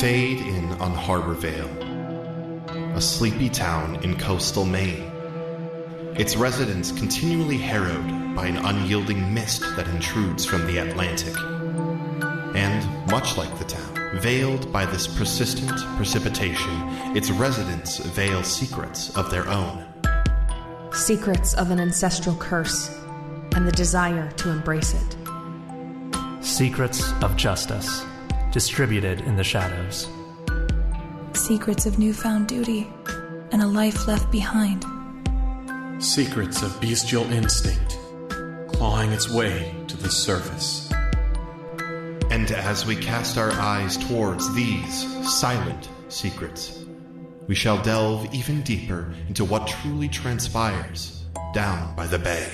fade in on Harbor Vale, a sleepy town in coastal Maine. Its residents continually harrowed by an unyielding mist that intrudes from the Atlantic. And, much like the town, veiled by this persistent precipitation, its residents veil secrets of their own. Secrets of an ancestral curse and the desire to embrace it. Secrets of justice, distributed in the shadows. Secrets of newfound duty and a life left behind. Secrets of bestial instinct, clawing its way to the surface. And as we cast our eyes towards these silent secrets, we shall delve even deeper into what truly transpires down by the bay.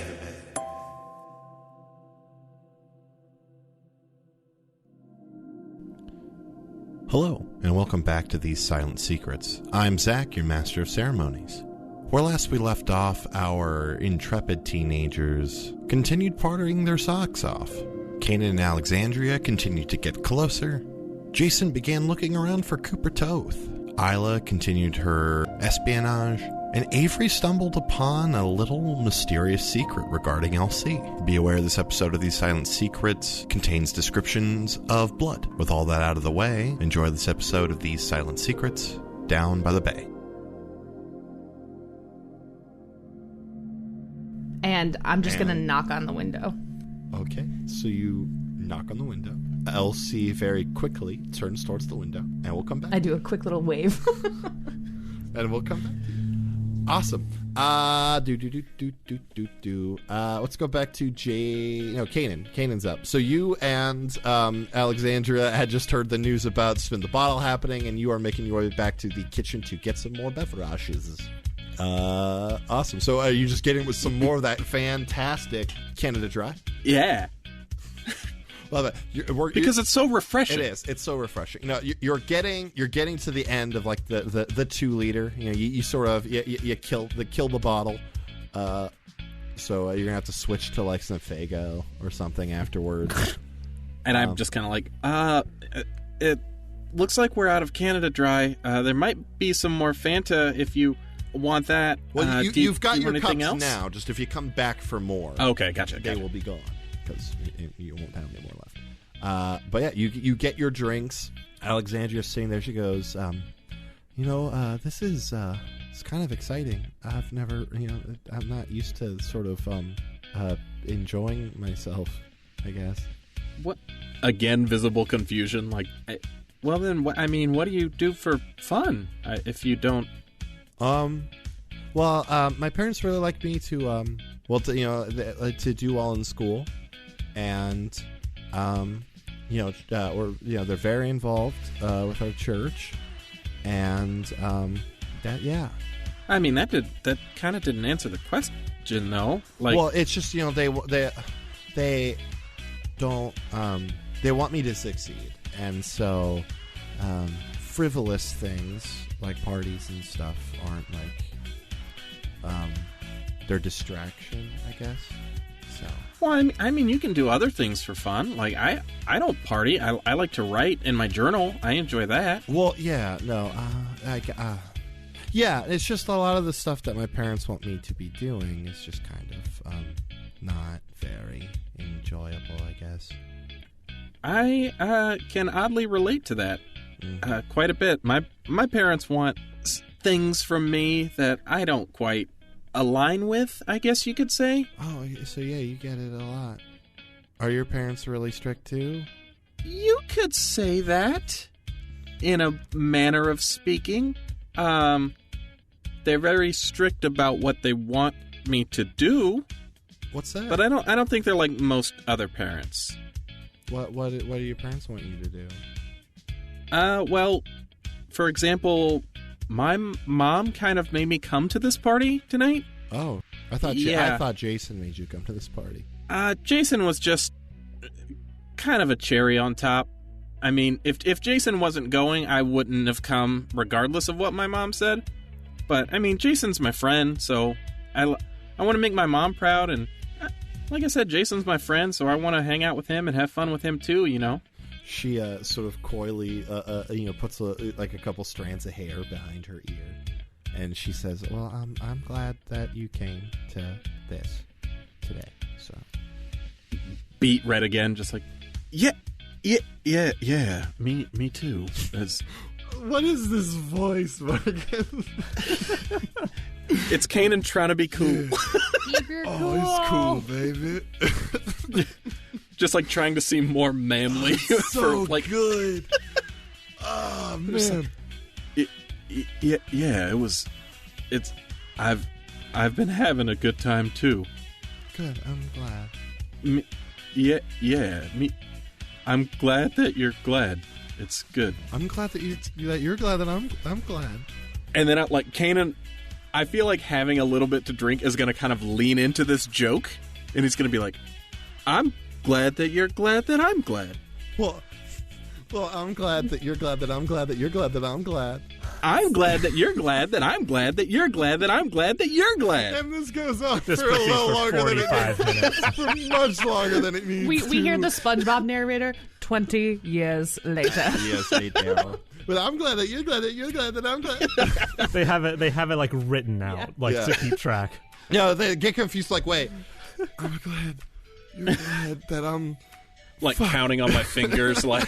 Hello, and welcome back to These Silent Secrets. I'm Zach, your Master of Ceremonies. Where last we left off, our intrepid teenagers continued partying their socks off. Kanan and Alexandria continued to get closer. Jason began looking around for Cooper Toth. Isla continued her espionage. And Avery stumbled upon a little mysterious secret regarding LC. Be aware this episode of These Silent Secrets contains descriptions of blood. With all that out of the way, enjoy this episode of These Silent Secrets down by the bay. And I'm just going to knock on the window. Okay, so you knock on the window. LC very quickly turns towards the window, and we'll come back. I do a quick little wave. And we'll come back. Awesome. Let's go back to Kanan. Kanan's up. So you and Alexandria had just heard the news about Spin the Bottle happening, and you are making your way back to the kitchen to get some more beverages. Awesome. So are you just getting with some more of that fantastic Canada Dry? Yeah. Love it. Because it's so refreshing. It is. It's so refreshing. You know, you're getting to the end of like the 2 liter. You know, you sort of you kill the bottle. So you're gonna have to switch to like some Faygo or something afterwards. And I'm just kind of like, it looks like we're out of Canada Dry. There might be some more Fanta if you want that. Well, you've got your cups else? now. Just if you come back for more, okay, gotcha. They will be gone because you won't have any more left. But yeah, you get your drinks. Alexandria's sitting there. She goes, this is it's kind of exciting. I've never, I'm not used to sort of enjoying myself, I guess. What? Again, visible confusion. Like, well, then, what do you do for fun if you don't? My parents really like me to to do well in school, and they're very involved with our church, and that I mean, that kind of didn't answer the question though. Like, well, it's just they don't they want me to succeed, and so frivolous things like parties and stuff aren't like their distraction, I guess. So. Well, I mean, you can do other things for fun. Like, I don't party. I like to write in my journal. I enjoy that. Well, yeah, no, it's just a lot of the stuff that my parents want me to be doing is just kind of not very enjoyable, I guess. I can oddly relate to that quite a bit. My parents want things from me that I don't quite align with, I guess you could say. Oh, so yeah, you get it a lot. Are your parents really strict too? You could say that in a manner of speaking. They're very strict about what they want me to do. What's that? But I don't think they're like most other parents. What do your parents want you to do? Well, for example, my mom kind of made me come to this party tonight. Oh, I thought Jason made you come to this party. Jason was just kind of a cherry on top. I mean, if Jason wasn't going, I wouldn't have come regardless of what my mom said. But, I mean, Jason's my friend, so I want to make my mom proud, and like I said, Jason's my friend, so I want to hang out with him and have fun with him too, you know? She sort of coyly, puts a couple strands of hair behind her ear, and she says, "Well, I'm glad that you came to this today." So, beat red again, just like, yeah. Me too. What is this voice, Morgan? It's Kanan trying to be cool. Keep your cool. Oh, he's cool, baby. Just like trying to seem more manly. So for, like, good. Oh man. Yeah. It was. It's. I've been having a good time too. Good. I'm glad. Me. I'm glad that you're glad. It's good. I'm glad that you're glad that I'm glad. And then Kanan, I feel like having a little bit to drink is going to kind of lean into this joke, and he's going to be like, "I'm glad that you're glad that I'm glad." Well, I'm glad that you're glad that I'm glad that you're glad that I'm glad. I'm glad that you're glad that I'm glad that you're glad that I'm glad that you're glad. And this goes on This for a little longer than it 45 minutes. for much longer than it needs. We hear the SpongeBob narrator 20 years later. Yes, they do. But I'm glad that you're glad that you're glad that I'm glad. They have it like written out, to keep track. No, they get confused. Like, wait, I'm glad you're glad that I'm counting on my fingers, like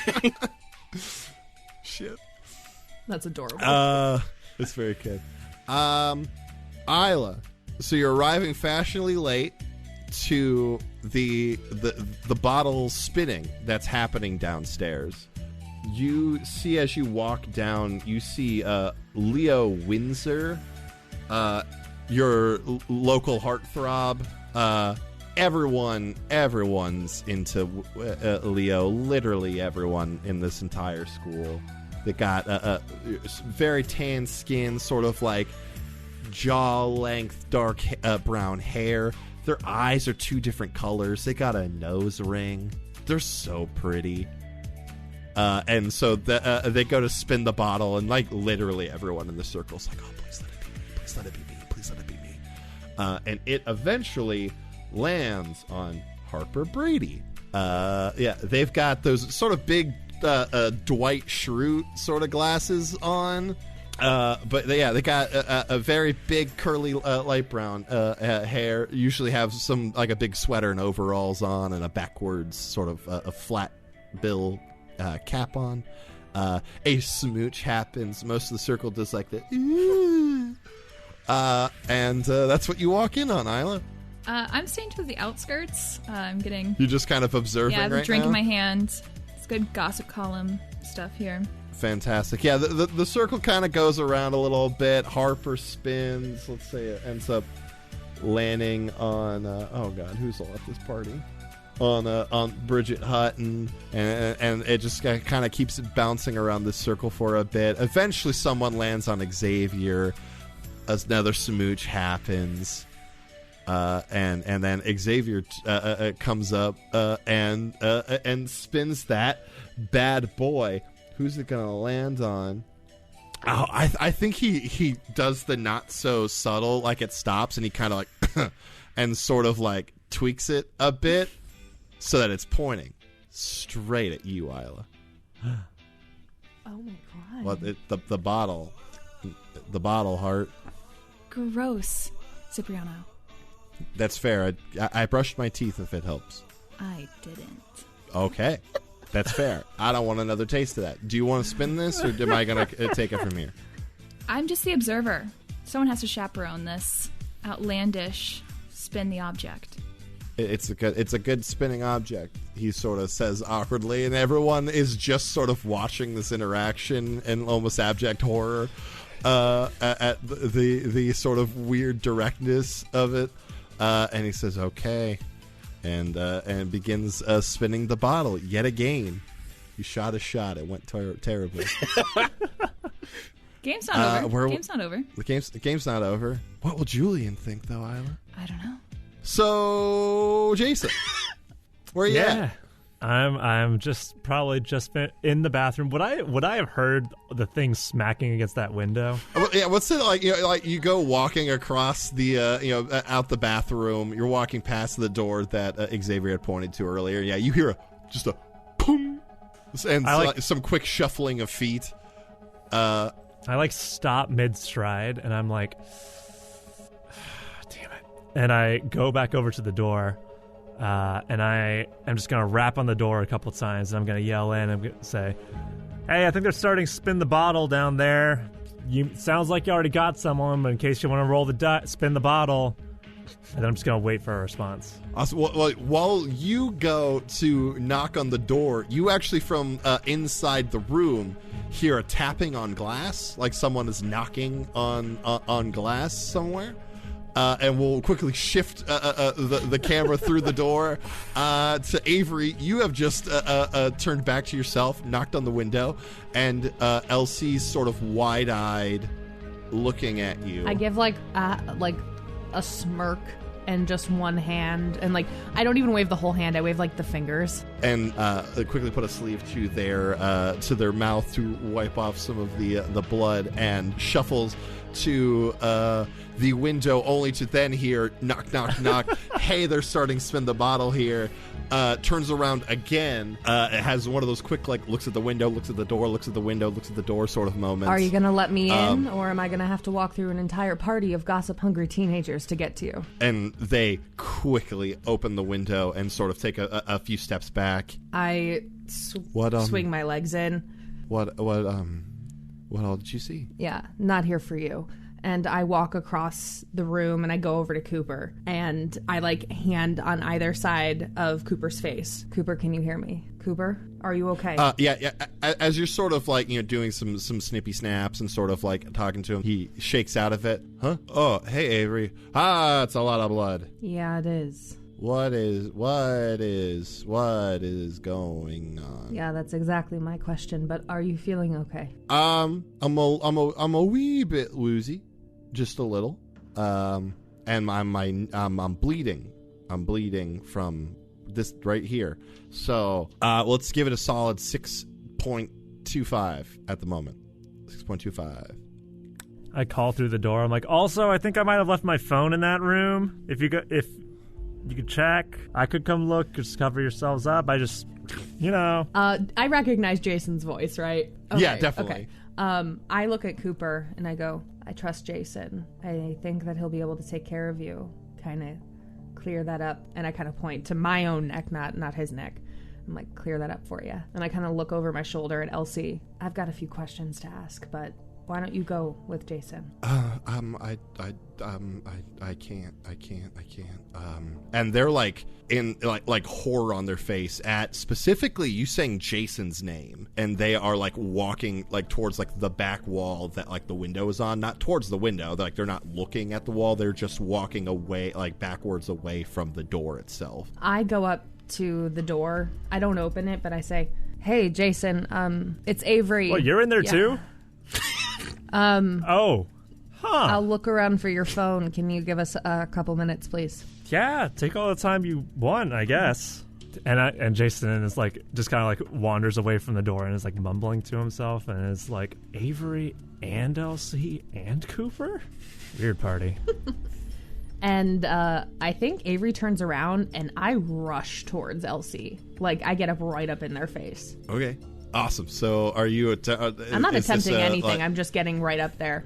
shit. That's adorable. It's very good. Isla, so you're arriving fashionably late to the bottle spinning that's happening downstairs. You see, as you walk down, you see Leo Windsor, your local heartthrob. Everyone's into Leo. Literally everyone in this entire school. They got very tan skin, sort of like jaw-length, dark brown hair. Their eyes are two different colors. They got a nose ring. They're so pretty. And so they go to spin the bottle, and literally everyone in the circle's like, "Oh, please let it be me. Please let it be me. Please let it be me." And it eventually lands on Harper Brady. They've got those sort of big Dwight Schrute sort of glasses on. But they got a very big curly light brown hair. Usually have some a big sweater and overalls on, and a backwards sort of a flat bill cap on. A smooch happens. Most of the circle does the and that's what you walk in on, Isla. I'm staying to the outskirts. You're just kind of observing. Yeah, I have a right drink now? in my hand. It's good gossip column stuff here. Fantastic. Yeah, the circle kind of goes around a little bit. Harper spins. Let's say it ends up landing on oh god, who's all at this party? On Bridget Hutton, and it just kind of keeps it bouncing around this circle for a bit. Eventually, someone lands on Xavier. Another smooch happens. And then Xavier comes up and spins that bad boy. Who's it gonna land on? Oh, I think he does the not so subtle, it stops and he kind of and sort of tweaks it a bit so that it's pointing straight at you, Isla. Oh my god! Well, the bottle heart. Gross, Cipriano. That's fair. I brushed my teeth if it helps. I didn't. Okay. That's fair. I don't want another taste of that. Do you want to spin this, or am I going to take it from here? I'm just the observer. Someone has to chaperone this outlandish spin the object. It's a good spinning object, he sort of says awkwardly, and everyone is just sort of watching this interaction in almost abject horror at the sort of weird directness of it. And he says, "Okay," and begins spinning the bottle yet again. You shot a shot. It went terribly. Game's not over. Game's not over. The game's not over. What will Julian think, though, Isla? I don't know. So, Jason, where are you at? I'm probably in the bathroom. Would I have heard the thing smacking against that window? Well, yeah, what's it like? You go walking across the out the bathroom. You're walking past the door that Xavier had pointed to earlier. Yeah, you hear just a boom, And some quick shuffling of feet. I like stop mid-stride, and I'm like, damn it. And I go back over to the door, and I'm just going to rap on the door a couple times, and I'm going to yell in, and I'm going to say, hey, I think they're starting to spin the bottle down there. Sounds like you already got someone, but in case you want to roll the spin the bottle. And then I'm just going to wait for a response. Awesome. Well, while you go to knock on the door, you actually from inside the room hear a tapping on glass, like someone is knocking on glass somewhere. And we'll quickly shift the camera through the door to Avery. You have just turned back to yourself, knocked on the window, and Elsie's sort of wide-eyed looking at you. I give like a smirk and just one hand, and like I don't even wave the whole hand. I wave like the fingers, and quickly put a sleeve to their mouth to wipe off some of the blood, and shuffles to the window, only to then hear knock, knock, knock. Hey, they're starting to spin the bottle here. Turns around again. It has one of those quick, like, looks at the window, looks at the door, looks at the window, looks at the door sort of moments. Are you going to let me in, or am I going to have to walk through an entire party of gossip-hungry teenagers to get to you? And they quickly open the window and sort of take a few steps back. I swing my legs in. What all did you see? Yeah, not here for you. And I walk across the room and I go over to Cooper and I like hand on either side of Cooper's face. Cooper, can you hear me? Cooper, are you okay? Yeah. As you're sort of like, doing some snippy snaps and sort of like talking to him, he shakes out of it. Huh? Oh, hey, Avery. It's a lot of blood. Yeah, it is. What is going on? Yeah, that's exactly my question. But are you feeling okay? I'm a wee bit woozy, just a little. And I'm bleeding. I'm bleeding from this right here. So let's give it a solid 6.25 at the moment. 6.25. I call through the door. I'm like, also, I think I might have left my phone in that room. If you could check, I could come look. Just cover yourselves up. I just, I recognize Jason's voice, right? Okay, yeah, definitely. Okay. I look at Cooper and I go, I trust Jason. I think that he'll be able to take care of you. Kind of clear that up. And I kind of point to my own neck, not his neck. I'm like, clear that up for you. And I kind of look over my shoulder at Elsie. I've got a few questions to ask, but why don't you go with Jason? I can't. And they're like in like horror on their face at specifically you saying Jason's name, and they are like walking like towards like the back wall that like the window is on, not towards the window. They're not looking at the wall. They're just walking away, like backwards away from the door itself. I go up to the door. I don't open it, but I say, "Hey, Jason, it's Avery." Well, you're in there too? Oh. Huh. I'll look around for your phone. Can you give us a couple minutes, please? Yeah, take all the time you want, I guess. And Jason is like, just kind of like wanders away from the door and is like mumbling to himself and is like, Avery and Elsie and Cooper? Weird party. And I think Avery turns around and I rush towards Elsie. Like, I get up right up in their face. Okay. Awesome. So are you... I'm not attempting anything. I'm just getting right up there.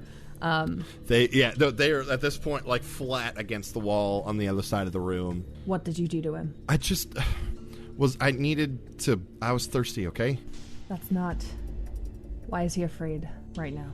They are at this point like flat against the wall on the other side of the room. What did you do to him? I just I was thirsty, okay? That's not... Why is he afraid right now?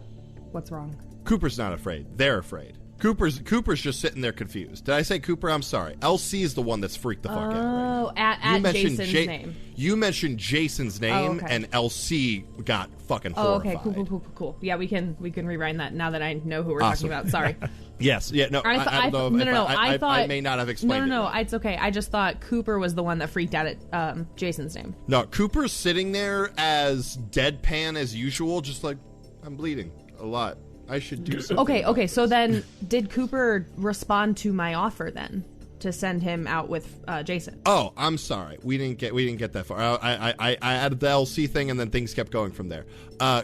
What's wrong? Cooper's not afraid. They're afraid. Cooper's just sitting there confused. Did I say Cooper? I'm sorry. LC is the one that's freaked the fuck out. Oh, right at Jason's name. You mentioned Jason's name, and LC got fucking horrified. Oh, okay, cool. Yeah, we can rewind that now that I know who we're talking about. Sorry. Yes, yeah, no, I don't know. I may not have explained it. No, it's okay. I just thought Cooper was the one that freaked out at Jason's name. No, Cooper's sitting there as deadpan as usual, just like, I'm bleeding a lot. I should do something. Okay. So then, did Cooper respond to my offer then to send him out with Jason? Oh, I'm sorry. We didn't get that far. I added the LC thing, and then things kept going from there.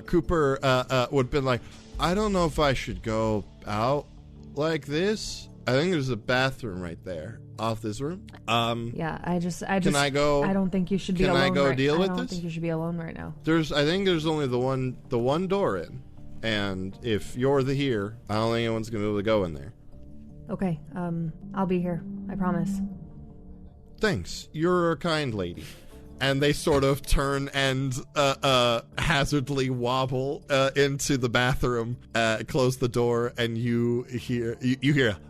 Cooper would have been like, I don't know if I should go out like this. I think there's a bathroom right there off this room. Yeah, I just. Can I go? I don't think you should be Can alone. I go right, deal with I don't this? think you should be alone right now. I think there's only the one door in, and if you're here, I don't think anyone's gonna be able to go in there. Okay, I'll be here. I promise. Thanks. You're a kind lady. And they sort of turn and hazardly wobble into the bathroom, close the door, and you hear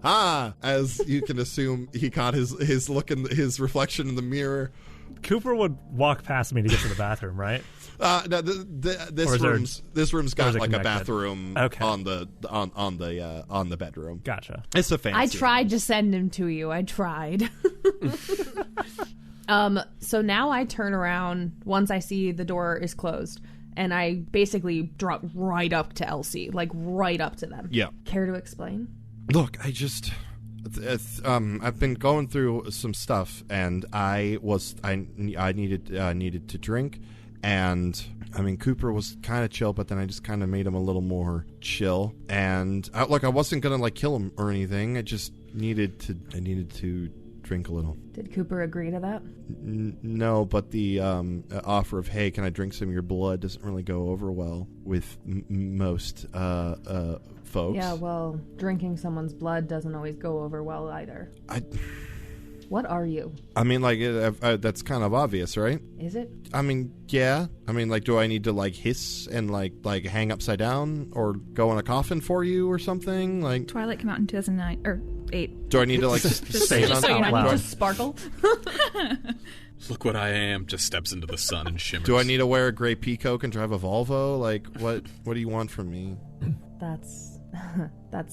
as you can assume he caught his look in his reflection in the mirror. Cooper would walk past me to get to the bathroom, right? No, this room's got like a bathroom on the bedroom. Gotcha. It's a fancy. I tried to send him to you. I tried. So now I turn around once I see the door is closed, and I basically drop right up to Elsie, like right up to them. Yeah. Care to explain? Look, I've been going through some stuff, and I needed to drink, and I mean Cooper was kind of chill, but then I just kind of made him a little more chill, and I wasn't gonna like kill him or anything. I just needed to drink a little. Did Cooper agree to that? No, but the offer of, hey, can I drink some of your blood doesn't really go over well with most folks. Yeah, well, drinking someone's blood doesn't always go over well either. What are you? I mean, like, that's kind of obvious, right? Is it? I mean, yeah. I mean, like, do I need to, like, hiss and, like hang upside down or go in a coffin for you or something? Like, Twilight came out in 2009 or 8. do I need to, like, just say it on so you top? know, I Do need I- to sparkle. Look what I am. Just steps into the sun and shimmers. Do I need to wear a gray peacoat and drive a Volvo? Like, what do you want from me? That's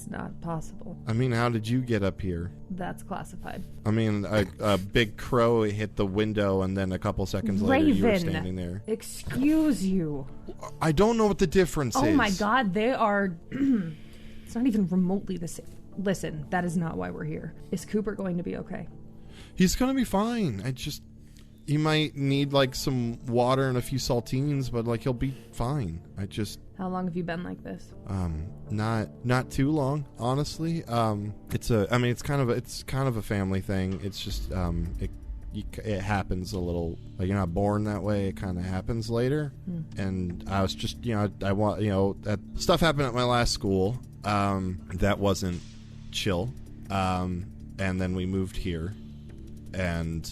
not possible. I mean, how did you get up here? That's classified. I mean, a big crow hit the window, and then a couple seconds later, you were standing there. Excuse you. I don't know what the difference is. Oh my God, they are. It's not even remotely the same. Listen, that is not why we're here. Is Cooper going to be okay? He's gonna be fine. He might need like some water and a few saltines, but like he'll be fine. How long have you been like this? Not too long, honestly. It's kind of a family thing. It's just it happens a little, like, you're not born that way. It kind of happens later. And I was just, that stuff happened at my last school. That wasn't chill. And then we moved here, and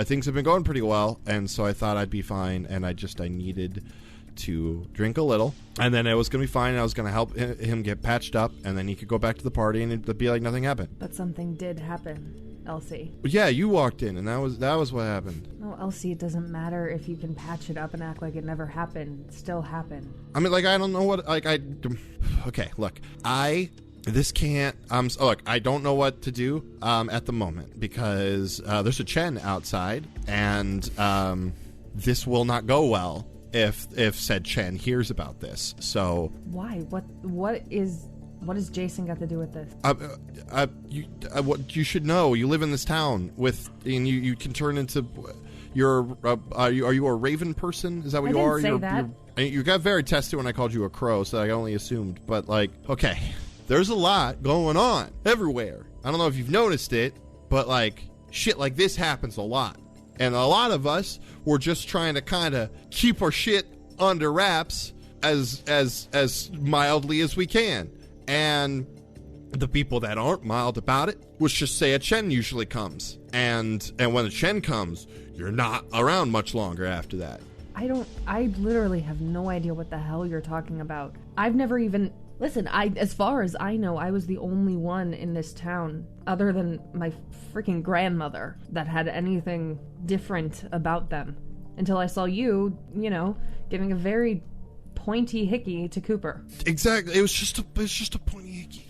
things have been going pretty well, and so I thought I'd be fine, and I needed to drink a little, and then it was gonna be fine, and I was gonna help him get patched up, and then he could go back to the party, and it'd be like nothing happened. But something did happen, Elsie. But yeah, you walked in, and that was what happened. No, Elsie, it doesn't matter if you can patch it up and act like it never happened. It still happened. I mean, like, I don't know what, like, okay, look, look, I don't know what to do at the moment, because there's a Chen outside, and this will not go well if said Chen hears about this. So why? What has Jason got to do with this? What you should know, you live in this town and you can turn into are you a raven person? Is that what you are? I didn't say that. You got very testy when I called you a crow, so I only assumed. But like, okay, there's a lot going on everywhere. I don't know if you've noticed it, but like shit like this happens a lot. And a lot of us were just trying to kind of keep our shit under wraps as mildly as we can. And the people that aren't mild about it, let's just say a Chen usually comes. And when a Chen comes, you're not around much longer after that. I literally have no idea what the hell you're talking about. I've never even... Listen, as far as I know, I was the only one in this town, other than my freaking grandmother, that had anything different about them. Until I saw you, giving a very pointy hickey to Cooper. Exactly. It was just a pointy hickey.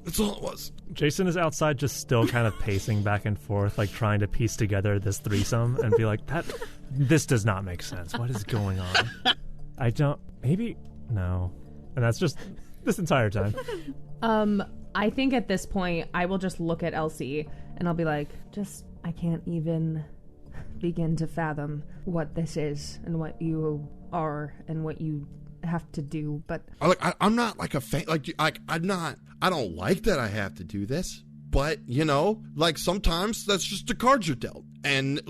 That's all it was. Jason is outside just still kind of pacing back and forth, like trying to piece together this threesome and be like, this does not make sense. What is going on? No. And that's just this entire time. I think at this point, I will just look at Elsie and I'll be like, I can't even begin to fathom what this is and what you are and what you have to do, but I'm not like a fan. I'm not. I don't like that I have to do this. But sometimes that's just the cards you're dealt, and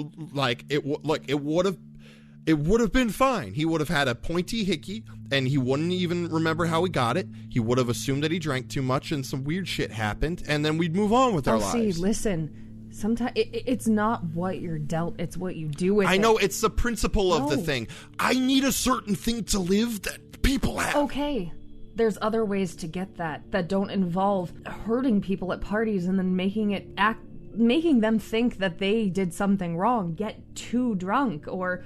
it would have been fine. He would have had a pointy hickey, and he wouldn't even remember how he got it. He would have assumed that he drank too much, and some weird shit happened, and then we'd move on with our lives. Listen, sometimes it's not what you're dealt; it's what you do with it. I know it's the principle of the thing. I need a certain thing to live that people have. Okay. There's other ways to get that don't involve hurting people at parties and then making them think that they did something wrong, get too drunk, or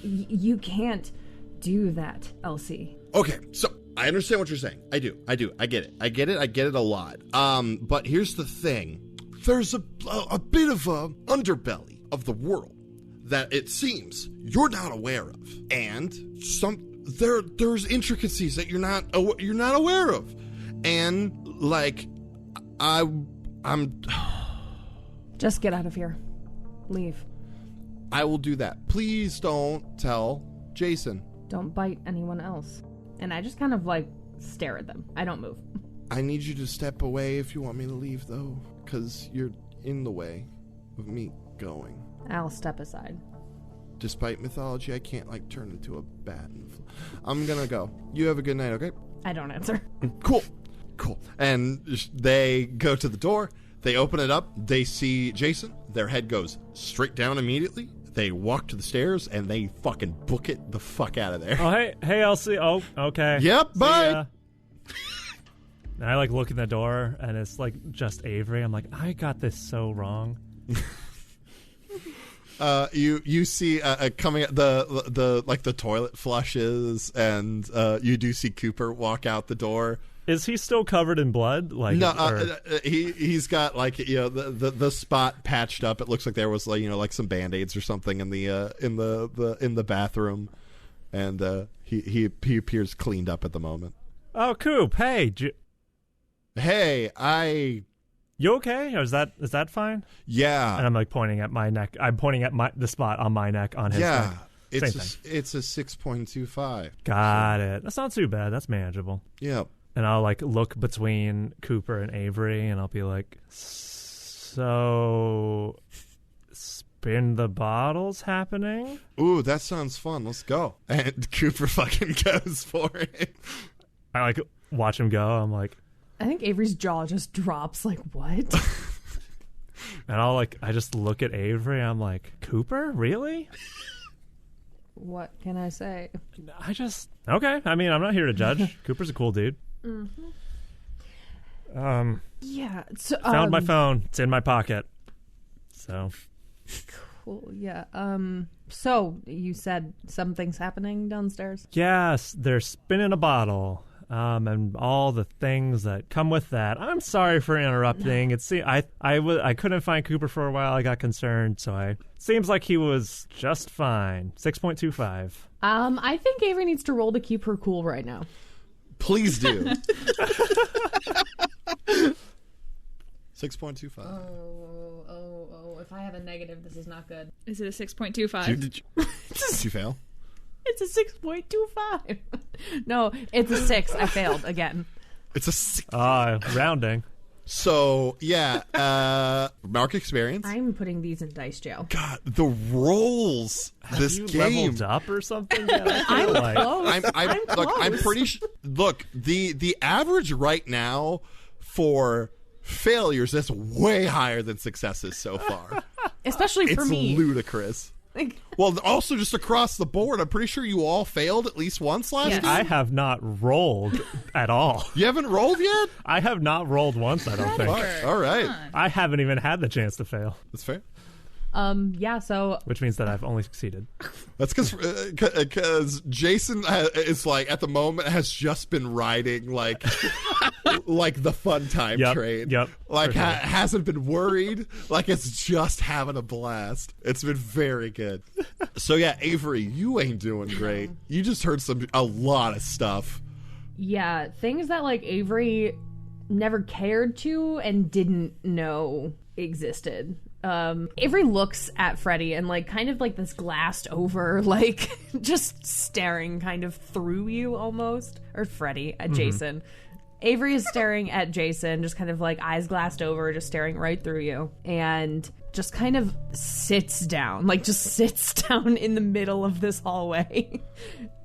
you can't do that, Elsie. Okay, so I understand what you're saying. I do. I get it. I get it a lot. But here's the thing. There's a bit of a underbelly of the world that it seems you're not aware of, and there's intricacies that you're not aware of, and I'm just get out of here, leave. I will do that. Please don't tell Jason. Don't bite anyone else. And I just kind of stare at them. I don't move. I need you to step away if you want me to leave, though, because you're in the way of me going. I'll step aside. Despite mythology, I can't turn into a bat. I'm gonna go. You have a good night, okay? I don't answer. Cool. And they go to the door. They open it up. They see Jason. Their head goes straight down immediately. They walk to the stairs and they fucking book it the fuck out of there. Oh, hey, Elsie. Oh, okay. Yep, bye. And I look in the door and it's just Avery. I'm I got this so wrong. You see coming the toilet flushes, and you do see Cooper walk out the door. Is he still covered in blood? No, he's got the spot patched up. It looks like there was some Band-Aids or something in the bathroom, and he appears cleaned up at the moment. Oh, Coop! Hey, You okay? Or is that fine? Yeah. And I'm pointing at my neck. I'm pointing at the spot on my neck on his neck. It's a 6.25. Got it. That's not too bad. That's manageable. Yeah. And I'll look between Cooper and Avery, and I'll be so spin the bottles happening? Ooh, that sounds fun. Let's go. And Cooper fucking goes for it. I watch him go. I'm I think Avery's jaw just drops. What? And I just look at Avery. I'm Cooper, really? What can I say? Okay. I mean, I'm not here to judge. Cooper's a cool dude. Mm-hmm. Yeah. So, found my phone. It's in my pocket. So. Cool. Yeah. So you said something's happening downstairs? Yes, they're spinning a bottle. And all the things that come with that. I'm sorry for interrupting. No. I couldn't find Cooper for a while. I got concerned, so seems like he was just fine. 6.25. I think Avery needs to roll to keep her cool right now. Please do. 6.25. Oh! If I have a negative, this is not good. Is it a 6.25? Did you fail? It's a 6.25. No, it's a 6. I failed again. It's a 6. Rounding. So, yeah, mark experience. I'm putting these in dice jail. God, the rolls. This game leveled up or something. Yeah, I'm close. I'm close. Look, I'm pretty sure. Look, the average right now for failures is way higher than successes so far. Especially for me. It's ludicrous. Well, also just across the board, I'm pretty sure you all failed at least once last game. I have not rolled at all. You haven't rolled yet? I have not rolled once, I don't think. All right. I haven't even had the chance to fail. That's fair. Yeah, so... Which means that I've only succeeded. That's because Jason is at the moment has just been riding the fun time train. Yep. Hasn't been worried. It's just having a blast. It's been very good. So yeah, Avery, you ain't doing great. You just heard a lot of stuff. Yeah, things that Avery never cared to and didn't know existed. Avery looks at Freddie and like kind of like this glassed over, like just staring kind of through you almost, or Freddie at Jason. Avery is staring at Jason, just kind of like eyes glassed over, just staring right through you, and just kind of sits down in the middle of this hallway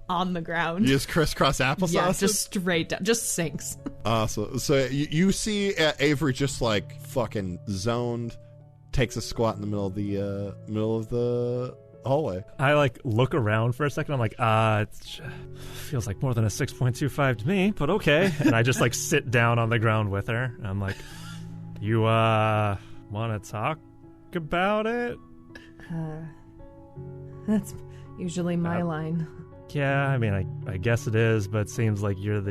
on the ground. You just crisscross applesauce? Yeah, just straight down, just sinks. Awesome. So you see Avery just like fucking zoned, takes a squat in the middle of the hallway. I like look around for a second. I'm like, it feels like more than a 6.25 to me, but okay. And I just like sit down on the ground with her. And I'm like, you want to talk about it? That's usually my line. Yeah, I mean, I guess it is, but it seems like you're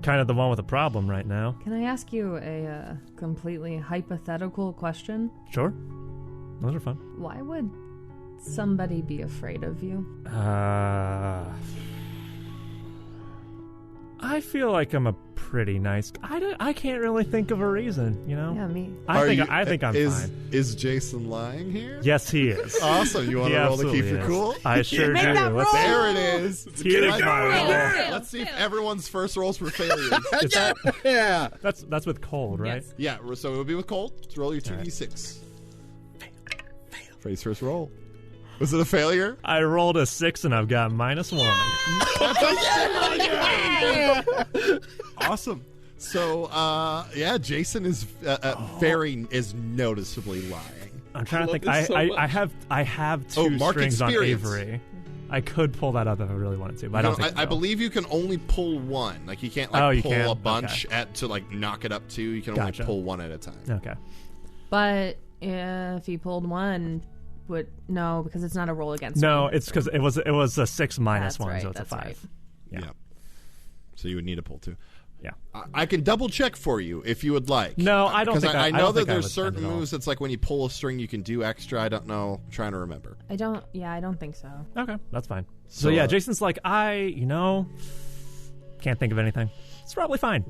kind of the one with a problem right now. Can I ask you a completely hypothetical question? Sure. Those are fun. Why would somebody be afraid of you? I feel like I'm a pretty nice. I can't really think of a reason, you know. Yeah, me. I think I'm fine. Is Jason lying here? Yes, he is. Awesome. You want to roll to keep absolutely you is. I I sure Make do. that roll. There it is. Here's my roll. Let's see if everyone's first rolls were failures. Yeah. That's with cold, right? Yes. Yeah, so it would be with Colt. Let's roll your 2d6. Freddie's first roll. Was it a failure? I rolled a 6 and I've got -1. Awesome. So, Jason is is noticeably lying. I'm trying to think. this so much. I have two mark strings experience. on Avery. I could pull that up if I really wanted to, but I don't think I so. believe you can only pull one. Like you can't You pull can? a bunch to like knock it up two. You can Gotcha. only pull one at a time. Okay. But if you pulled one, no, because it's not a roll against No, me. it's because it was a 6 minus That's 1, right, so it's a that's 5. right. Yeah. So you would need to pull two. Yeah. I can double check for you if you would like. No, I don't think I know I don't that think I there's would certain spend it all. moves that's like when you pull a string you can do extra. I don't know. I'm trying to remember. I don't think so. Okay, that's fine. So, So yeah, Jason's like, can't think of anything. It's probably fine.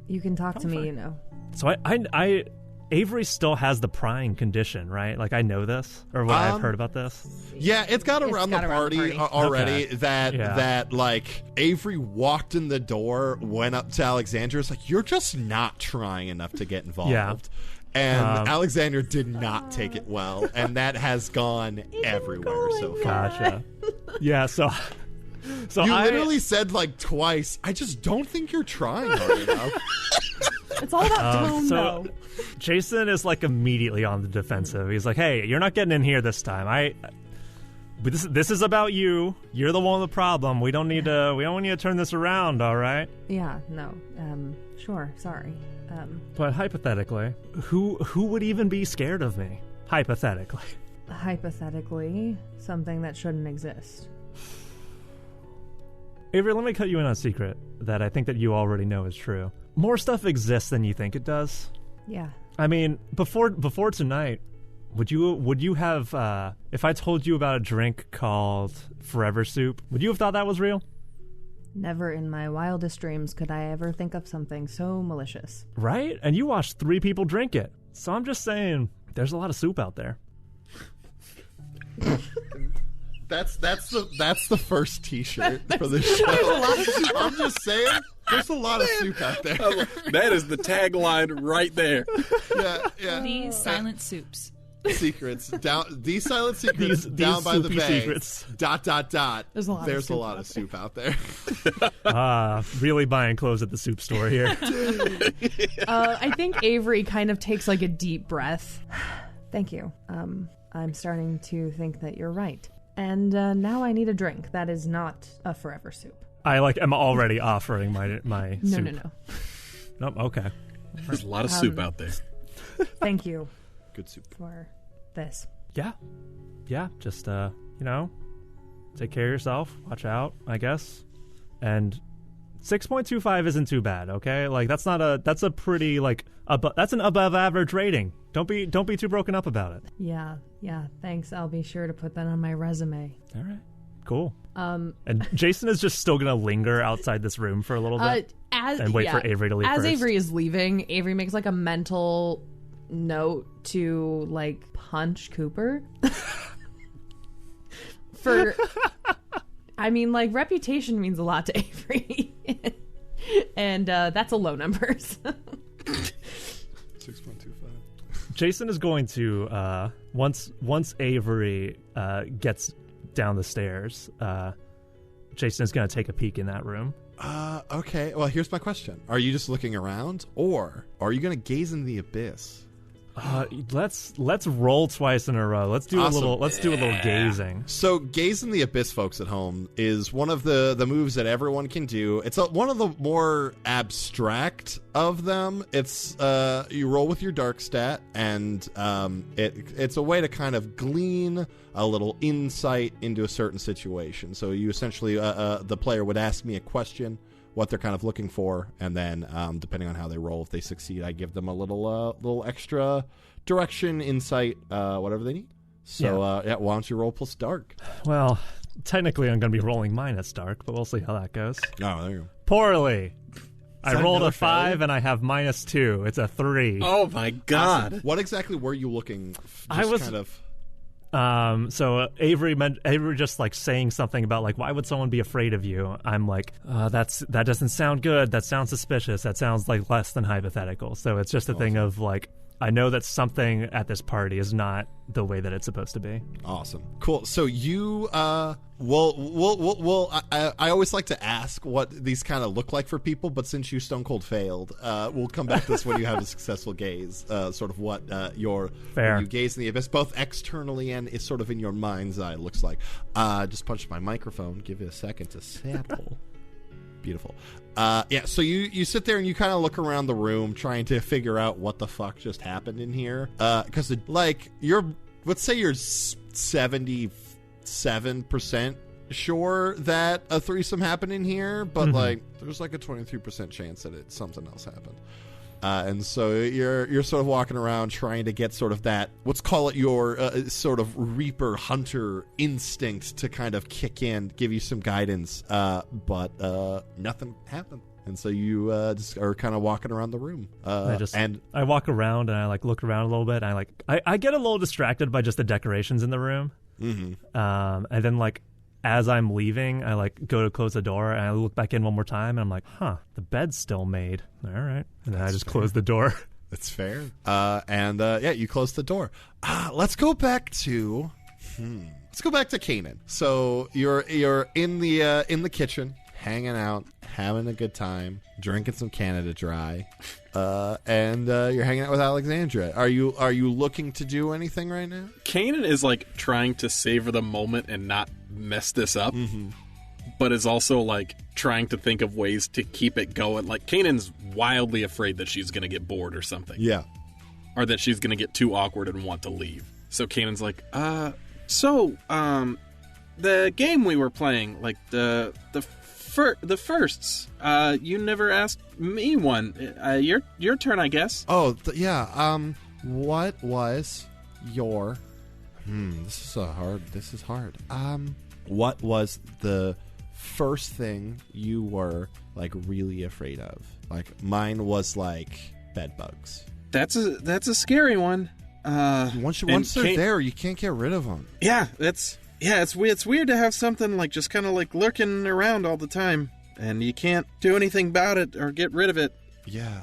You can talk to me, fine. you know. So I Avery still has the prying condition, right? Like I know this, or what I've heard about this. Yeah, it's got around the party already Okay. that like Avery walked in the door, went up to Alexander. It's like, you're just not trying enough to get involved. Yeah. And Alexander did not take it well, and that has gone everywhere so far. Gotcha. Yeah, so You I literally said like twice, I just don't think you're trying hard enough. It's all about tone, though. Jason is like immediately on the defensive. He's like, "Hey, you're not getting in here this time. But this is about you. You're the one with the problem. We don't need to turn this around, all right?" Yeah, no. Sure, sorry. But hypothetically, who would even be scared of me? Hypothetically. Hypothetically, something that shouldn't exist. Avery, let me cut you in on a secret that I think that you already know is true. More stuff exists than you think it does. Yeah. I mean, before tonight, would you have if I told you about a drink called Forever Soup, would you have thought that was real? Never in my wildest dreams could I ever think of something so malicious. Right? And you watched 3 people drink it. So I'm just saying, there's a lot of soup out there. That's the first T-shirt for the show. I'm just saying, there's a lot of soup out there. That is the tagline right there. Yeah. These silent soups. Secrets down. These silent secrets down by the soupy bay. secrets. ... There's a lot of soup out there. Really buying clothes at the soup store here. I think Avery kind of takes like a deep breath. Thank you. I'm starting to think that you're right. And now I need a drink that is not a Forever Soup. I am already offering my soup. No. Nope, okay. There's a lot of soup out there. Thank you Good soup. for this. Yeah, just take care of yourself, watch out, I guess. And 6.25 isn't too bad, okay? Like that's a pretty that's an above average rating. Don't be too broken up about it. Yeah, thanks. I'll be sure to put that on my resume. All right. Cool. And Jason is just still gonna linger outside this room for a little bit and wait for Avery to leave As first. Avery is leaving, Avery makes like a mental note to like punch Cooper. For, I mean, like, reputation means a lot to Avery. And that's a low number. 6.25. Jason is going to, once Avery gets down the stairs, Jason is going to take a peek in that room. Okay. Well, here's my question. Are you just looking around, or are you going to gaze in the abyss? Let's roll twice in a row. Let's do Awesome. a little gazing. So, gaze in the abyss, folks at home, is one of the moves that everyone can do. It's one of the more abstract of them. It's you roll with your dark stat, and it's a way to kind of glean a little insight into a certain situation. So, you essentially the player would ask me a question, what they're kind of looking for, and then depending on how they roll, if they succeed, I give them a little extra direction, insight, whatever they need. So why don't you roll plus dark? Well, technically I'm going to be rolling minus dark, but we'll see how that goes. Oh, there you go. Poorly. I that rolled another a 5 failure? and I have -2. It's a 3. Oh my god. Awesome. What exactly were you looking? I was- kind of. So Avery just like saying something about like, why would someone be afraid of you? I'm like, that doesn't sound good. That sounds suspicious. That sounds like less than hypothetical. So it's just a thing of like, I know that something at this party is not the way that it's supposed to be. Awesome. Cool. So you, I always like to ask what these kind of look like for people, but since you Stone Cold failed, we'll come back to this when you have a successful gaze, sort of what when you gaze in the abyss, both externally and is sort of in your mind's eye looks like. Just punched my microphone. Give it a second to sample. Beautiful. So you sit there and you kind of look around the room trying to figure out what the fuck just happened in here. Because, let's say you're 77% sure that a threesome happened in here, but, there's like a 23% chance that something else happened. And so you're sort of walking around trying to get sort of that, let's call it your sort of Reaper Hunter instinct to kind of kick in, give you some guidance, but nothing happened. And so you just are kind of walking around the room. I walk around and I like look around a little bit. And I get a little distracted by just the decorations in the room. Mm-hmm. And then like, as I'm leaving, I like go to close the door and I look back in one more time and I'm like, the bed's still made. All right. And then I just close the door. That's fair. You close the door. Let's go back to Kanan. So you're in the kitchen, hanging out, having a good time, drinking some Canada Dry, and you're hanging out with Alexandra. Are you looking to do anything right now? Kanan is like trying to savor the moment and not mess this up, but is also like trying to think of ways to keep it going. Like Kanan's wildly afraid that she's going to get bored or something. Yeah. Or that she's going to get too awkward and want to leave. So Kanan's like, the game we were playing, like the firsts, you never asked me one. Your turn, I guess. Oh, what was your... This is hard. What was the first thing you were, like, really afraid of? Like, mine was, like, bed bugs. That's a scary one. Once they're there, you can't get rid of them. Yeah, it's weird to have something, like, just kind of, like, lurking around all the time, and you can't do anything about it or get rid of it. Yeah,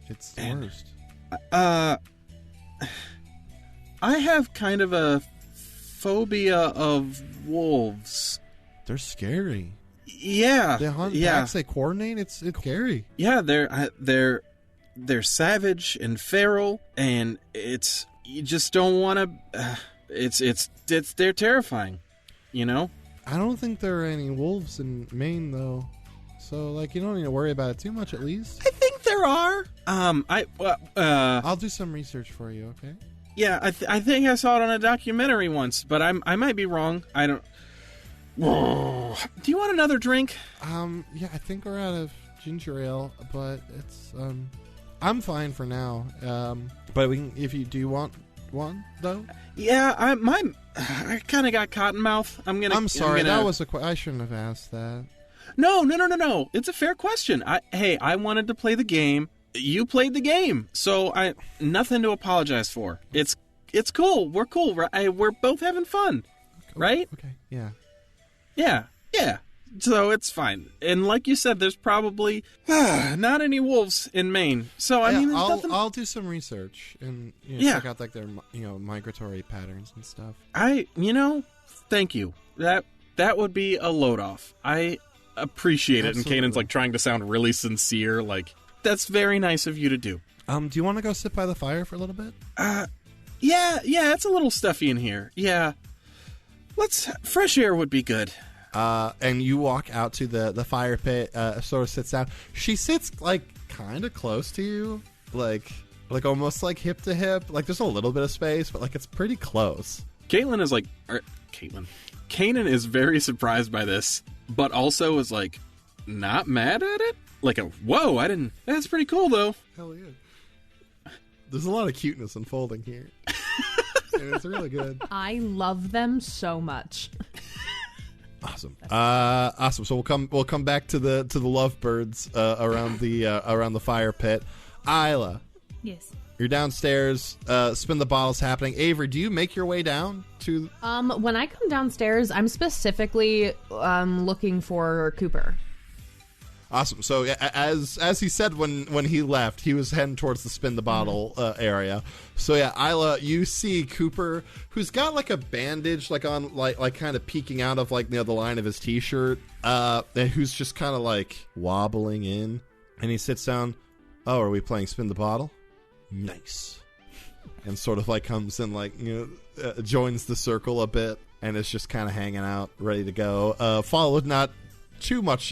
it's the worst. I have kind of a phobia of wolves. They're scary. Yeah. They hunt packs, they coordinate, it's scary. Yeah, they're savage and feral, and you just don't want to... they're terrifying, you know? I don't think there are any wolves in Maine, though. So, like, you don't need to worry about it too much, at least. I think there are. I'll do some research for you, okay? Yeah, I think I saw it on a documentary once, but I might be wrong. I don't... Do you want another drink? Yeah, I think we're out of ginger ale, but it's, I'm fine for now. But we can, do you want one, though? Yeah, I kind of got cotton mouth. I'm sorry, that was I shouldn't have asked that. No. It's a fair question. I wanted to play the game, you played the game, so I nothing to apologize for. It's cool. We're cool. We're both having fun, right? Okay. Yeah. Yeah. So it's fine. And like you said, there's probably not any wolves in Maine. So I mean, there's nothing. I'll do some research and check out like their migratory patterns and stuff. Thank you. That would be a load off. I appreciate it. And Kanan's like trying to sound really sincere. Like, that's very nice of you to do. Do you want to go sit by the fire for a little bit? Yeah, it's a little stuffy in here. Yeah. Fresh air would be good. And you walk out to the fire pit, sort of sits down. She sits, like, kind of close to you, like almost, like, hip to hip. Like, there's a little bit of space, but, like, it's pretty close. Kanan is very surprised by this, but also is, like, not mad at it. Like, that's pretty cool, though. Hell yeah. There's a lot of cuteness unfolding here. And it's really good. I love them so much. Awesome. Awesome. So we'll come back to the lovebirds around the fire pit. Isla. Yes. You're downstairs. Spin the bottle's happening. Avery, do you make your way down to? When I come downstairs, I'm specifically looking for Cooper. Awesome. So as he said when he left, he was heading towards the spin the bottle area. So yeah, Isla, you see Cooper, who's got like a bandage like on like kind of peeking out of like the line of his t-shirt, and who's just kind of like wobbling in, and he sits down. Oh, are we playing spin the bottle? Nice. And sort of like comes in like joins the circle a bit, and is just kind of hanging out, ready to go. Followed not too much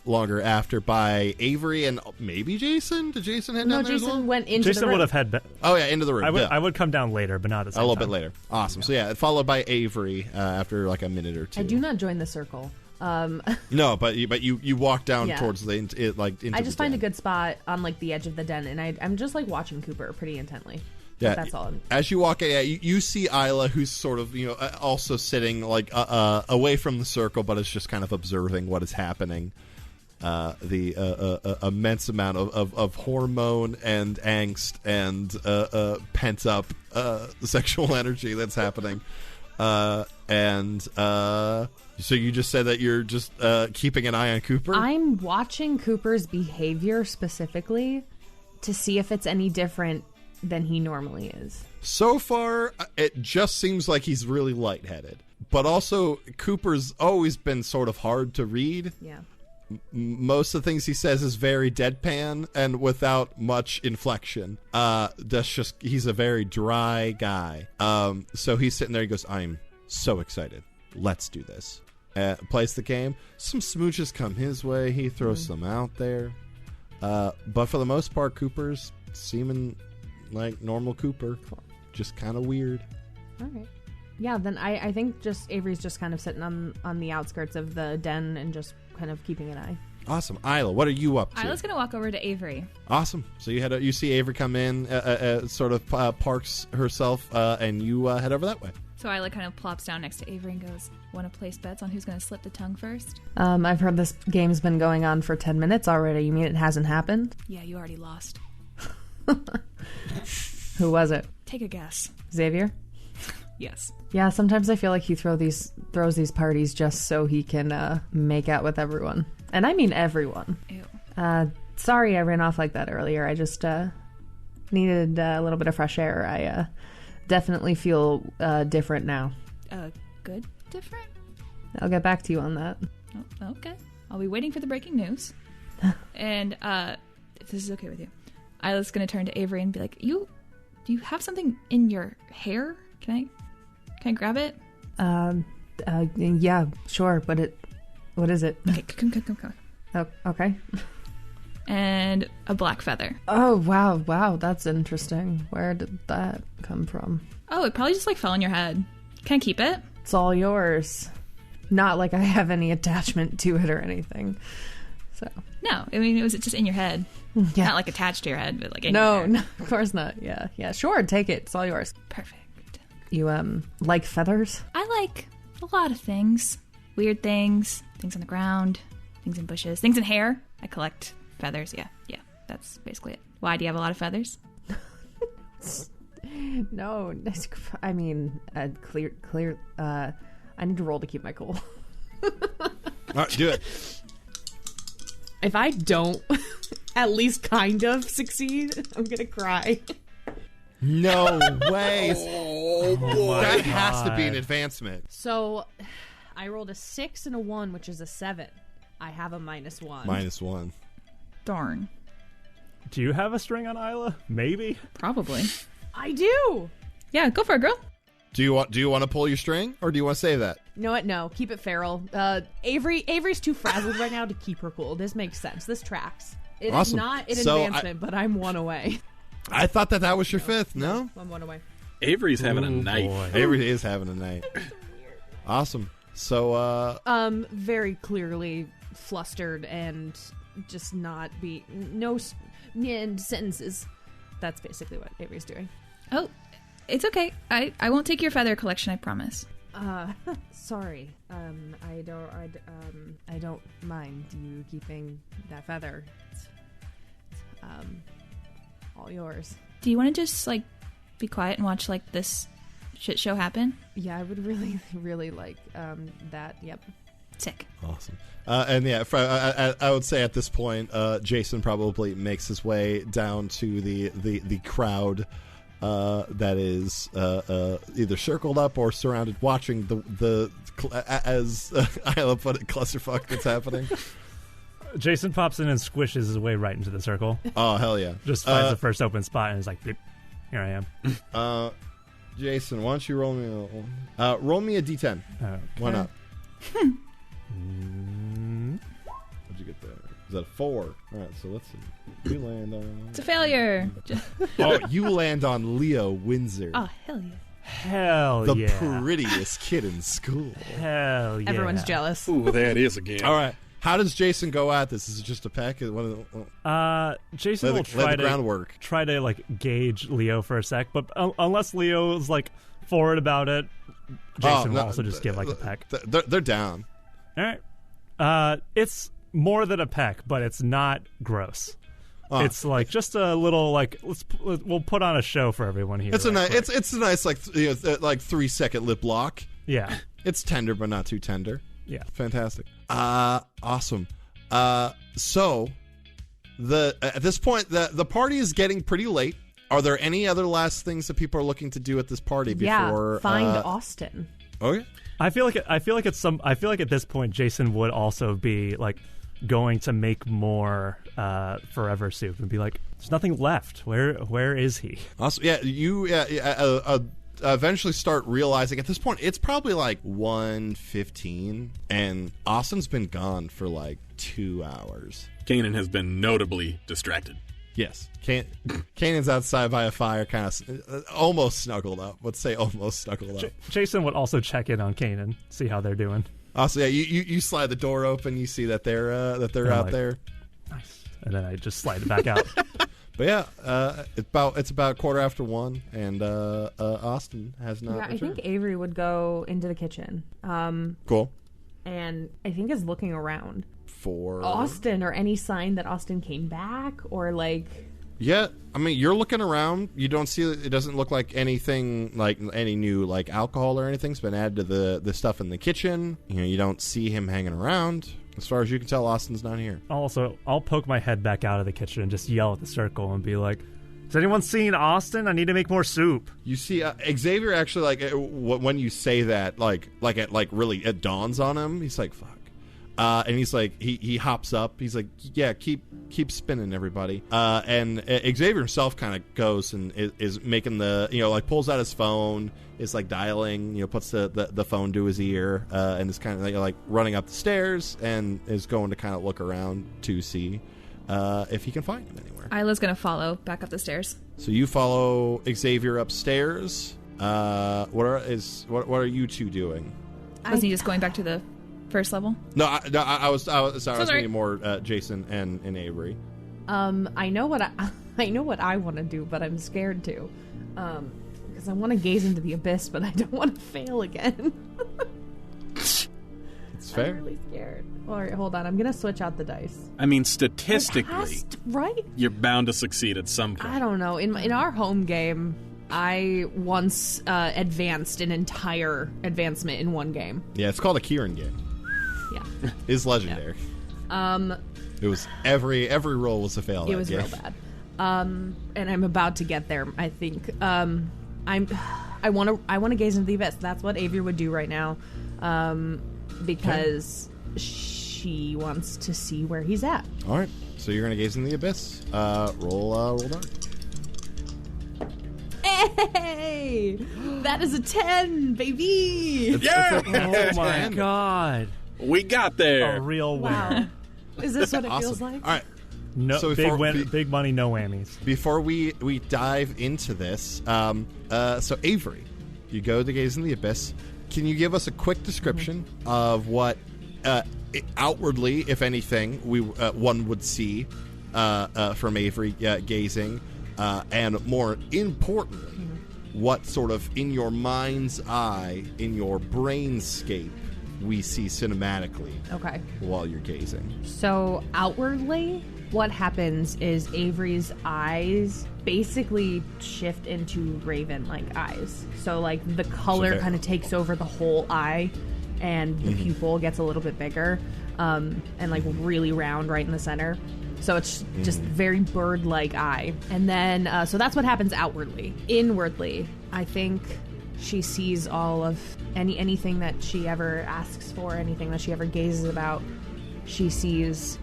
longer after by Avery and maybe Jason. Did Jason head down there as well? Jason went into the room. Jason would have had... Oh, yeah, into the room. I would come down later, but not at the same time. A little time. bit later. Awesome. So, yeah, followed by Avery after like a minute or two. I do not join the circle. No, but you walk down towards into I just find a good spot on like the edge of the den, and I'm just like watching Cooper pretty intently. Yeah, that's all. As you walk in, you see Isla, who's sort of also sitting like away from the circle, but is just kind of observing what is happening. The immense amount of hormone and angst and pent up sexual energy that's happening, and so you just said that you're just keeping an eye on Cooper. I'm watching Cooper's behavior specifically to see if it's any different than he normally is. So far, it just seems like he's really lightheaded. But also, Cooper's always been sort of hard to read. Yeah. Most of the things he says is very deadpan and without much inflection. He's a very dry guy. So he's sitting there, he goes, I'm so excited. Let's do this. Plays the game. Some smooches come his way. He throws some out there. But for the most part, Cooper's seeming like normal Cooper, just kind of weird. All right. Yeah, then I think just Avery's just kind of sitting on the outskirts of the den and just kind of keeping an eye. Awesome. Isla, what are you up to? Isla's going to walk over to Avery. Awesome. So you see Avery come in, sort of parks herself, and you head over that way. So Isla kind of plops down next to Avery and goes, want to place bets on who's going to slip the tongue first? I've heard this game's been going on for 10 minutes already. You mean it hasn't happened? Yeah, you already lost. Who was it? Take a guess. Xavier? Yes. Yeah, sometimes I feel like he throws these parties just so he can make out with everyone. And I mean everyone. Ew. Sorry I ran off like that earlier. I just needed a little bit of fresh air. I definitely feel different now. Good? Different? I'll get back to you on that. Oh, okay. I'll be waiting for the breaking news. And if this is okay with you, Isla's going to turn to Avery and be like, do you have something in your hair? Can I grab it? Yeah, sure, but what is it? Okay, come. Oh, okay. And a black feather. Oh, wow, that's interesting. Where did that come from? Oh, it probably just like fell on your head. Can I keep it? It's all yours. Not like I have any attachment to it or anything. So no, I mean, it was just in your head. Yeah. Not like attached to your head, but like in your hair. No, of course not. Yeah, sure, take it. It's all yours. Perfect. You like feathers? I like a lot of things. Weird things, things on the ground, things in bushes, things in hair. I collect feathers. Yeah. That's basically it. Why, do you have a lot of feathers? No, I mean, clear. I need to roll to keep my cool. All right, do it. If I don't at least kind of succeed, I'm gonna cry. No way. Oh, boy. That has to be an advancement. So, I rolled a 6 and a 1, which is a 7. I have a -1. -1. Darn. Do you have a string on Isla? Maybe. Probably. I do. Yeah, go for it, girl. Do you want to pull your string, or do you want to save that? No, no, keep it feral. Avery's too frazzled right now to keep her cool. This makes sense. This tracks. It is Awesome. not an So advancement, but I'm 1 away. I thought that was your 5th. No? I'm 1 away. Avery's having a Ooh, night. boy. Avery is having a night. Awesome. So, Very clearly flustered and just not sentences. That's basically what Avery's doing. Oh, it's okay. I won't take your feather collection, I promise. Sorry. I don't mind you keeping that feather. It's all yours. Do you want to just, like, be quiet and watch, like, this shit show happen? Yeah, I would really, really like that. Yep. Sick. awesome. And yeah, I would say at this point, Jason probably makes his way down to the crowd that is either circled up or surrounded, watching the as Isla put it, clusterfuck that's happening. Jason pops in and squishes his way right into the circle. Oh, hell yeah. Just finds the first open spot and is like, "Beep, here I am." Jason, why don't you roll me a d10. Okay. Why not? What'd you get there? Is that a 4? All right, so let's see. You land on... It's a failure. Oh, you land on Leo Windsor. Oh, hell yeah. Hell the yeah. prettiest kid in school. Hell yeah. Everyone's jealous. Ooh, there it is again. All right. How does Jason go at this? Is it just a peck? Jason lay will the groundwork. try to like gauge Leo for a sec, but unless Leo's like forward about it, Jason will also just give like a peck. They're down. All right. It's more than a peck, but it's not gross. Oh. It's like just a little like we'll put on a show for everyone here. It's a right nice. quick. It's a nice like 3-second lip lock. Yeah. It's tender, but not too tender. Yeah. Fantastic. Awesome. So at this point the party is getting pretty late. Are there any other last things that people are looking to do at this party before find Austin? Okay. I feel like at this point Jason would also be like going to make more forever soup and be like, there's nothing left. Where is he? Awesome. Yeah, you eventually start realizing at this point it's probably like 1:15 and Austin's been gone for like 2 hours. Kanan has been notably distracted. Yes. Kanan's outside by a fire, kind of almost snuggled up. Let's say almost snuggled up. Jason would also check in on Kanan, see how they're doing. Also, yeah, you slide the door open, you see that they're out like, there. Nice. And then I just slide it back out. But yeah, it's about 1:15, and Austin has not returned. I think Avery would go into the kitchen. Cool. And I think is looking around For Austin or any sign that Austin came back or like. Yeah, I mean, you're looking around. You don't see. It doesn't look like anything, like any new like alcohol or anything's been added to the stuff in the kitchen. You don't see him hanging around. As far as you can tell, Austin's not here. Also, I'll poke my head back out of the kitchen and just yell at the circle and be like, has anyone seen Austin? I need to make more soup. You see Xavier actually, like, when you say that, it dawns on him. He's like, fuck. And he's like, he hops up. He's like, yeah, keep spinning, everybody. And Xavier himself kind of goes and is making pulls out his phone, is like dialing, puts the phone to his ear, and is kind of like running up the stairs and is going to kind of look around to see if he can find him anywhere. Isla's gonna follow back up the stairs. So you follow Xavier upstairs. What are you two doing? Wasn't he just going back to the first level? No, I was sorry. meaning more Jason and Avery. I know what I want to do, but I'm scared to, because I want to gaze into the abyss, but I don't want to fail again. It's fair. I'm really scared. All right, hold on. I'm gonna switch out the dice. I mean, statistically, Right? you're bound to succeed at some point. I don't know. In our home game, I once advanced an entire advancement in one game. Yeah, it's called a Kieran game. Yeah. It's legendary. It was every roll was a fail. It was real bad. And I'm about to get there. I think. I want to gaze into the abyss. That's what Avery would do right now, because she wants to see where he's at. All right, so you're gonna gaze in the abyss. Roll dark. Hey, that is a 10, baby. Yeah! Oh my god. We got there. A real winner. Wow. Is this what it Awesome. feels like? All right. No, So big before- big money, no whammies. Before we dive into this, so Avery, you go to gaze in the abyss. Can you give us a quick description of what outwardly, if anything, one would see from Avery gazing, and more importantly, what sort of in your mind's eye, in your brainscape, we see cinematically Okay. while you're gazing. So outwardly, what happens is Avery's eyes basically shift into raven-like eyes. So like the color Okay. kind of takes over the whole eye, and the pupil gets a little bit bigger, and like really round right in the center. So it's just very bird-like eye. And then, so that's what happens outwardly. Inwardly, I think she sees all of anything that she ever asks for, anything that she ever gazes about, she sees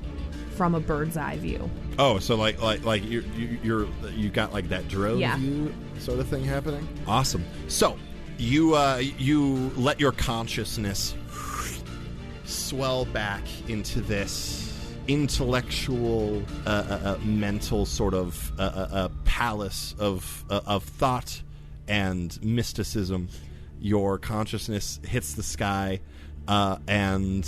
from a bird's eye view. Oh, so like you got like that drone Yeah. view sort of thing happening. Awesome. So you let your consciousness swell back into this intellectual, mental sort of palace of thought and mysticism. Your consciousness hits the sky and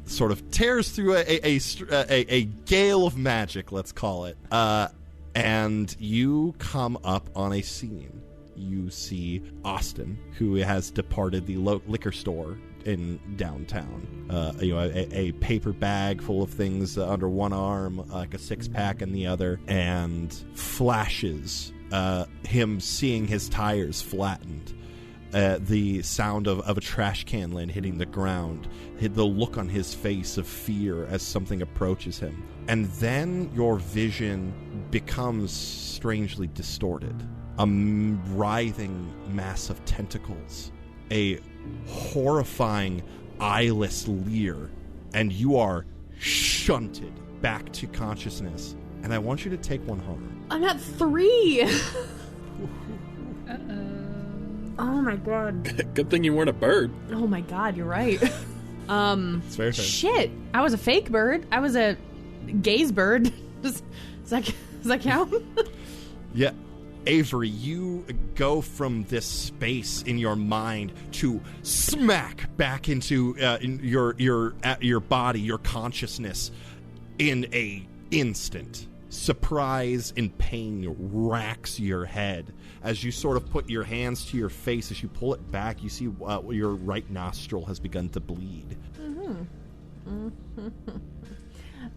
sort of tears through a gale of magic, let's call it, and you come up on a scene. You see Austin, who has departed the liquor store in downtown. A paper bag full of things under one arm, like a six-pack in the other, and flashes. Him seeing his tires flattened. The sound of a trash can lid hitting the ground, the look on his face of fear as something approaches him. And then your vision becomes strangely distorted. A writhing mass of tentacles, a horrifying eyeless leer, and you are shunted back to consciousness. And I want you to take one harm. I'm at 3. Oh my god. Good thing you weren't a bird. Oh my god, you're right. It's very fair. Shit. I was a fake bird. I was a gaze bird. Does that count? Yeah. Avery, you go from this space in your mind to smack back into in your body, your consciousness, in a instant. Surprise and pain racks your head as you sort of put your hands to your face. As you pull it back, you see your right nostril has begun to bleed.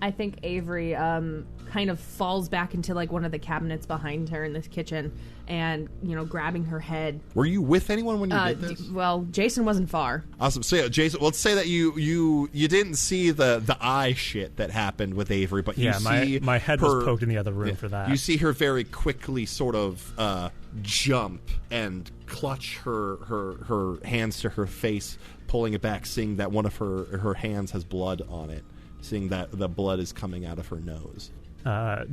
I think Avery kind of falls back into like one of the cabinets behind her in this kitchen, and grabbing her head. Were you with anyone when you did this? Well, Jason wasn't far. Awesome. So yeah, Jason, let's say that you didn't see the eye shit that happened with Avery, but you see my head was poked in the other room for that. You see her very quickly sort of jump and clutch her hands to her face, pulling it back, seeing that one of her hands has blood on it, seeing that the blood is coming out of her nose.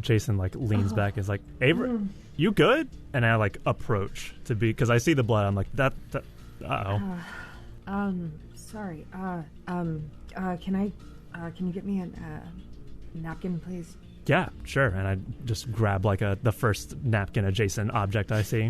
Jason leans back and is like, Avery, you good? And I approach to be, because I see the blood. I'm like, that Sorry. Can you get me a napkin, please? Yeah, sure. And I just grab the first napkin adjacent object I see.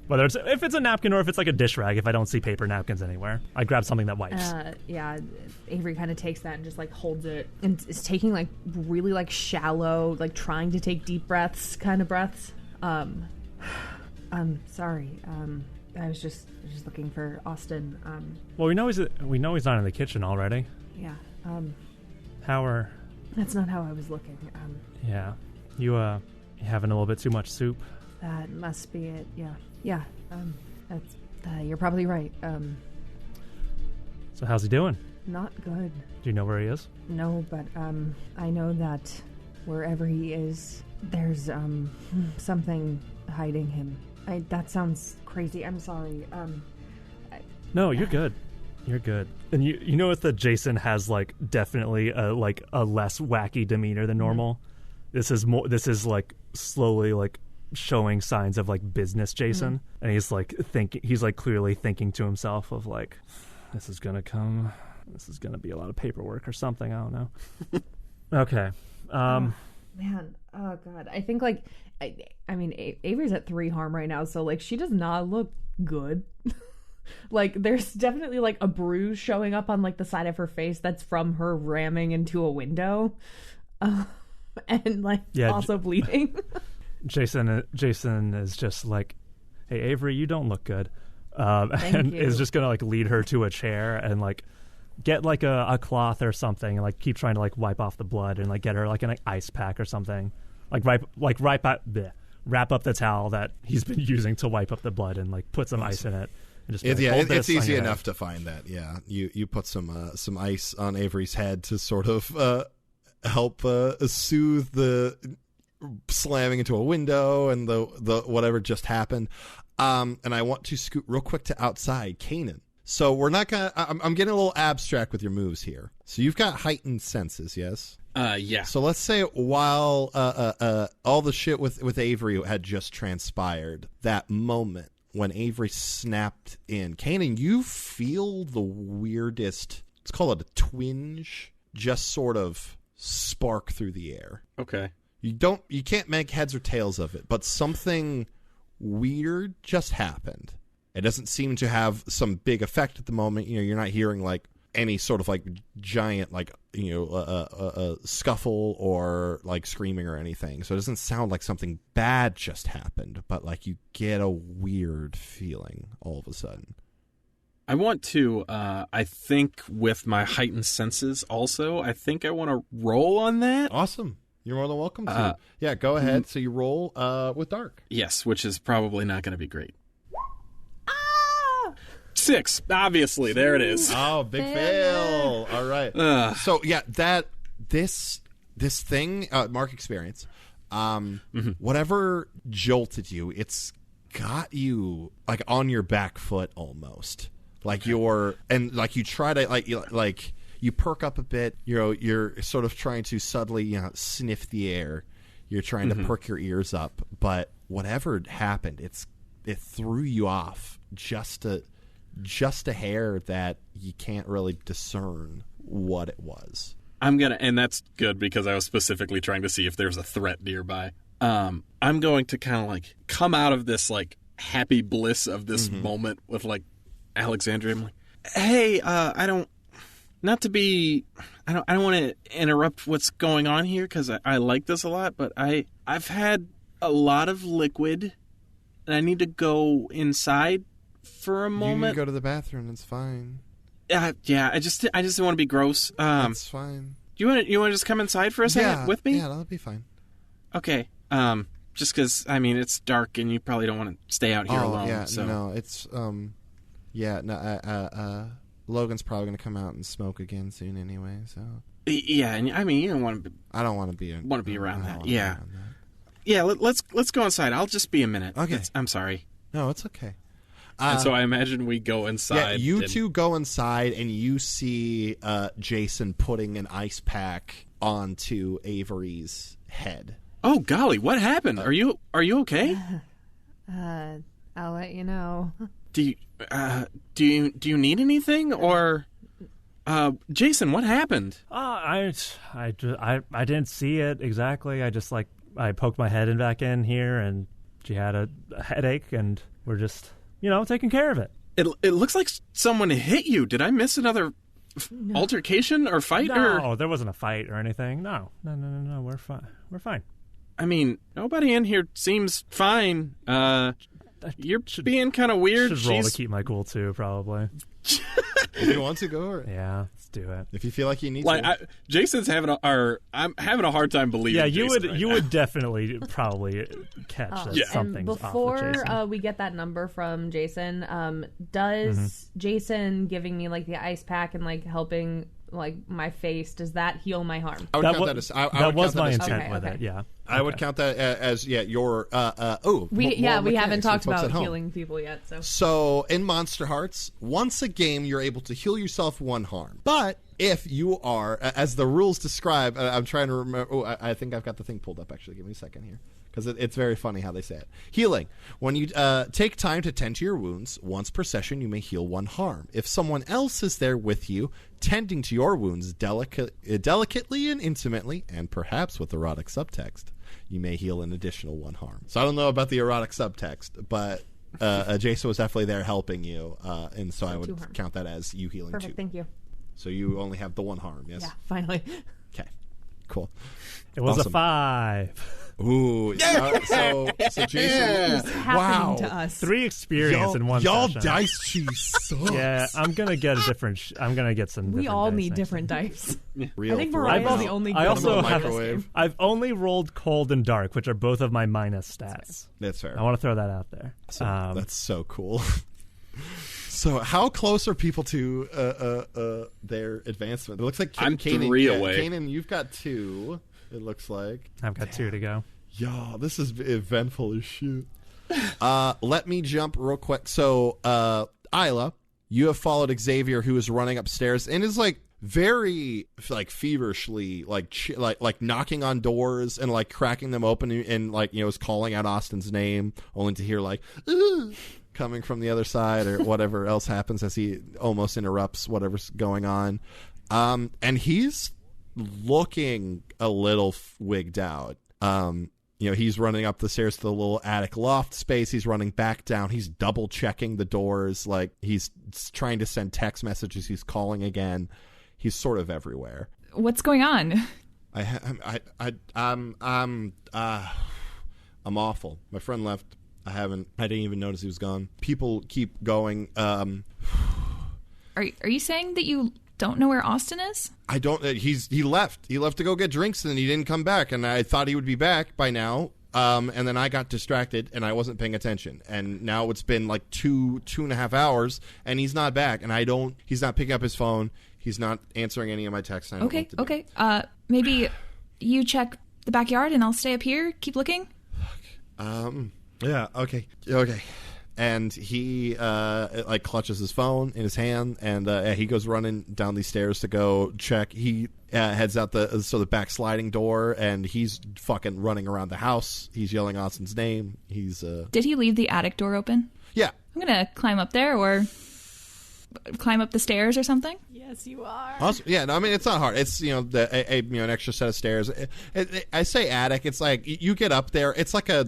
Whether if it's a napkin or if it's a dish rag, if I don't see paper napkins anywhere, I grab something that wipes. Yeah, Avery kind of takes that and just holds it, and is taking really shallow, trying to take deep breaths kind of breaths. Sorry. I was just looking for Austin. Well, we know he's not in the kitchen already. Yeah. That's not how I was looking. Yeah. You having a little bit too much soup? That must be it. Yeah. Yeah. You're probably right. So how's he doing? Not good. Do you know where he is? No, but I know that wherever he is, there's something hiding him. That sounds crazy. I'm sorry. No, you're good. You're good. And you notice that Jason has like definitely a less wacky demeanor than normal. This is like slowly like showing signs of like business Jason, and he's like clearly thinking to himself of like, this is gonna be a lot of paperwork or something. I don't know. Okay. Man, oh god. I think like I mean Avery's at 3 harm right now, so like she does not look good. Like there's definitely like a bruise showing up on like the side of her face that's from her ramming into a window, and like also bleeding. Jason is just like, hey Avery, you don't look good, and is just gonna like lead her to a chair and like get like a cloth or something and like keep trying to like wipe off the blood and like get her like an ice pack or something, wrap up the towel that he's been using to wipe up the blood and like put some ice in it. And just it's easy enough to find that. Yeah, you put some ice on Avery's head to sort of help soothe the slamming into a window and the whatever just happened. And I want to scoot real quick to outside Kanan. So we're not gonna. I'm getting a little abstract with your moves here. So you've got heightened senses, yes? Yeah. So let's say while all the shit with Avery had just transpired, that moment when Avery snapped in, Kanan, you feel the weirdest. Let's call it a twinge, just sort of spark through the air. Okay. You can't make heads or tails of it, but something weird just happened. It doesn't seem to have some big effect at the moment. You know, you're not hearing like any sort of like giant like a scuffle or like screaming or anything. So it doesn't sound like something bad just happened, but like you get a weird feeling all of a sudden. I want to, I think with my heightened senses also, I think I want to roll on that. Awesome. You're more than welcome to. Yeah, go ahead. So you roll with Dark. Yes, which is probably not going to be great. 6, obviously. There it is. Oh, big fail. All right. So yeah, this thing, Mark experience, whatever jolted you, it's got you like on your back foot almost. Like you try to like you perk up a bit. You're sort of trying to subtly sniff the air. You're trying to perk your ears up, but whatever happened, it threw you off just a hair that you can't really discern what it was. And that's good because I was specifically trying to see if there's a threat nearby. I'm going to kind of like come out of this like happy bliss of this moment with like Alexandria. I'm like, hey, I don't want to interrupt what's going on here because I like this a lot, but I've had a lot of liquid and I need to go inside for a moment. You can go to the bathroom. It's fine. Yeah. I just don't want to be gross. That's fine. You want to just come inside for a second with me? Yeah, that'll be fine. Okay. Just because it's dark and you probably don't want to stay out here alone. Yeah. So. No, it's Logan's probably gonna come out and smoke again soon anyway. So. Yeah, and you don't want to. I don't want to be. Around that. Yeah. Yeah. Let's go inside. I'll just be a minute. Okay. I'm sorry. No, it's okay. And so I imagine we go inside. Yeah, you two go inside, and you see Jason putting an ice pack onto Avery's head. Oh golly, what happened? Are you okay? I'll let you know. Do you need anything or Jason? What happened? I didn't see it exactly. I poked my head back in here, and she had a headache, and we're just. Taking care of it. It looks like someone hit you. Did I miss another altercation or fight? No, there wasn't a fight or anything. No. We're fine. We're fine. I mean, nobody in here seems fine. You're being kind of weird. Should roll to keep my cool too, probably. If you want to go, or Yeah, let's do it. if you feel like you need Like to. Jason's I'm having a hard time believing. Yeah, you Jason would would definitely probably catch that Yeah. something's And off with before Jason. we get that number from Jason, does Jason giving me like the ice pack and like helping like my face, does that heal my harm? I would count that as. I would was count that my as intent Okay, with okay. it. Yeah, I would count that as your We haven't mechanics for talked folks about at home. healing people yet, so So in Monster Hearts, once a game you're able to heal yourself 1 harm. But if you are, as the rules describe, I'm trying to remember. Oh, I think I've got the thing pulled up. Actually, give me a second here. Because it's very funny how they say it. Healing. When you take time to tend to your wounds, once per session you may heal 1 harm. If someone else is there with you, tending to your wounds delicately and intimately, and perhaps with erotic subtext, you may heal an additional 1 harm. So I don't know about the erotic subtext, but Jason was definitely there helping you, and so I 2 would harm. count that as you healing 2. perfect. Thank you. So you only have the 1 harm, yes? Yeah, finally. Okay, cool. it was Awesome. a 5. Ooh, so Jason, What's happening to us? 3 experience in one y'all session. dice cheese sucks. Yeah, I'm gonna get a different. I'm gonna get some. We different all dice need next different time. dice. Real I think for Mariah's real. the only I good also one have- in this microwave. game. I've only rolled cold and dark, which are both of my minus stats. That's fair. I want to throw that out there. That's so cool. So, how close are people to their advancement? It looks like I'm Kanan, 3 away. Kanan, you've got 2. It looks like. I've got 2 to go. Yo, this is eventful as shit. Let me jump real quick. So, Isla, you have followed Xavier, who is running upstairs and is like very like feverishly like knocking on doors and like cracking them open and like is calling out Austin's name, only to hear like "Ugh," coming from the other side or whatever else happens as he almost interrupts whatever's going on. And he's looking a little wigged out. He's running up the stairs to the little attic loft space. He's running back down. He's double checking the doors. Like he's trying to send text messages. He's calling again. He's sort of everywhere. What's going on? I'm awful. My friend left. I didn't even notice he was gone. People keep going. Are you saying that you don't know where Austin is? I don't. He left. He left to go get drinks, and he didn't come back. And I thought he would be back by now. And then I got distracted, and I wasn't paying attention. And now it's been like 2.5 hours, and he's not back. And he's not picking up his phone. He's not answering any of my texts. I don't know what to do. Maybe you check the backyard, and I'll stay up here. Keep looking. Yeah. Okay. And he like clutches his phone in his hand, and he goes running down these stairs to go check. He heads out the back sliding door, and he's fucking running around the house. He's yelling Austin's name. He's Did he leave the attic door open? yeah. I'm gonna climb up there, or climb up the stairs or something. Yes, you are. Also, yeah, no, I mean it's not hard. It's an extra set of stairs. I say attic. It's like you get up there. It's like a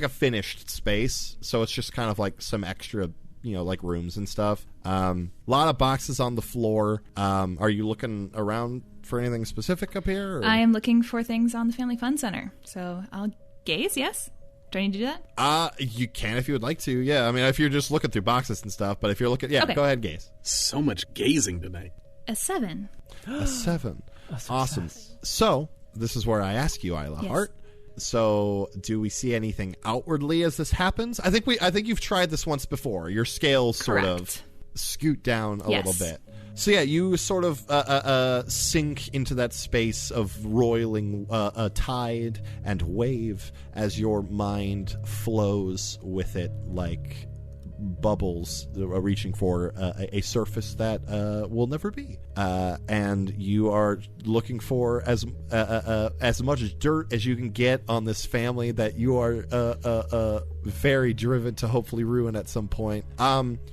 finished space, so it's just kind of like some extra, like rooms and stuff. A lot of boxes on the floor. Are you looking around for anything specific up here? Or? I am looking for things on the Family Fun Center, so I'll gaze. Yes. Do I need to do that? You can if you would like to. Yeah, I mean if you're just looking through boxes and stuff. But if you're looking, Okay. Go ahead, gaze. So much gazing tonight. A 7. A 7. success. Awesome. So this is where I ask you, Isla Yes. Hart. So, do we see anything outwardly as this happens? I think you've tried this once before. Your scales sort of Correct. scoot down a Yes. little bit. So yeah, you sort of sink into that space of roiling tide and wave as your mind flows with it like bubbles reaching for a surface that will never be, and you are looking for as much dirt as you can get on this family that you are very driven to hopefully ruin at some point.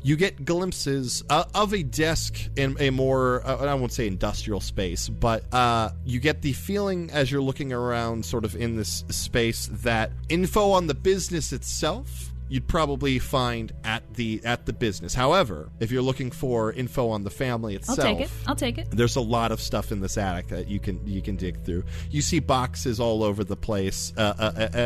You get glimpses of a desk in a more I won't say industrial space, but you get the feeling as you're looking around sort of in this space that info on the business itself you'd probably find at the business. However, if you're looking for info on the family itself, I'll take it. There's a lot of stuff in this attic that you can dig through. You see boxes all over the place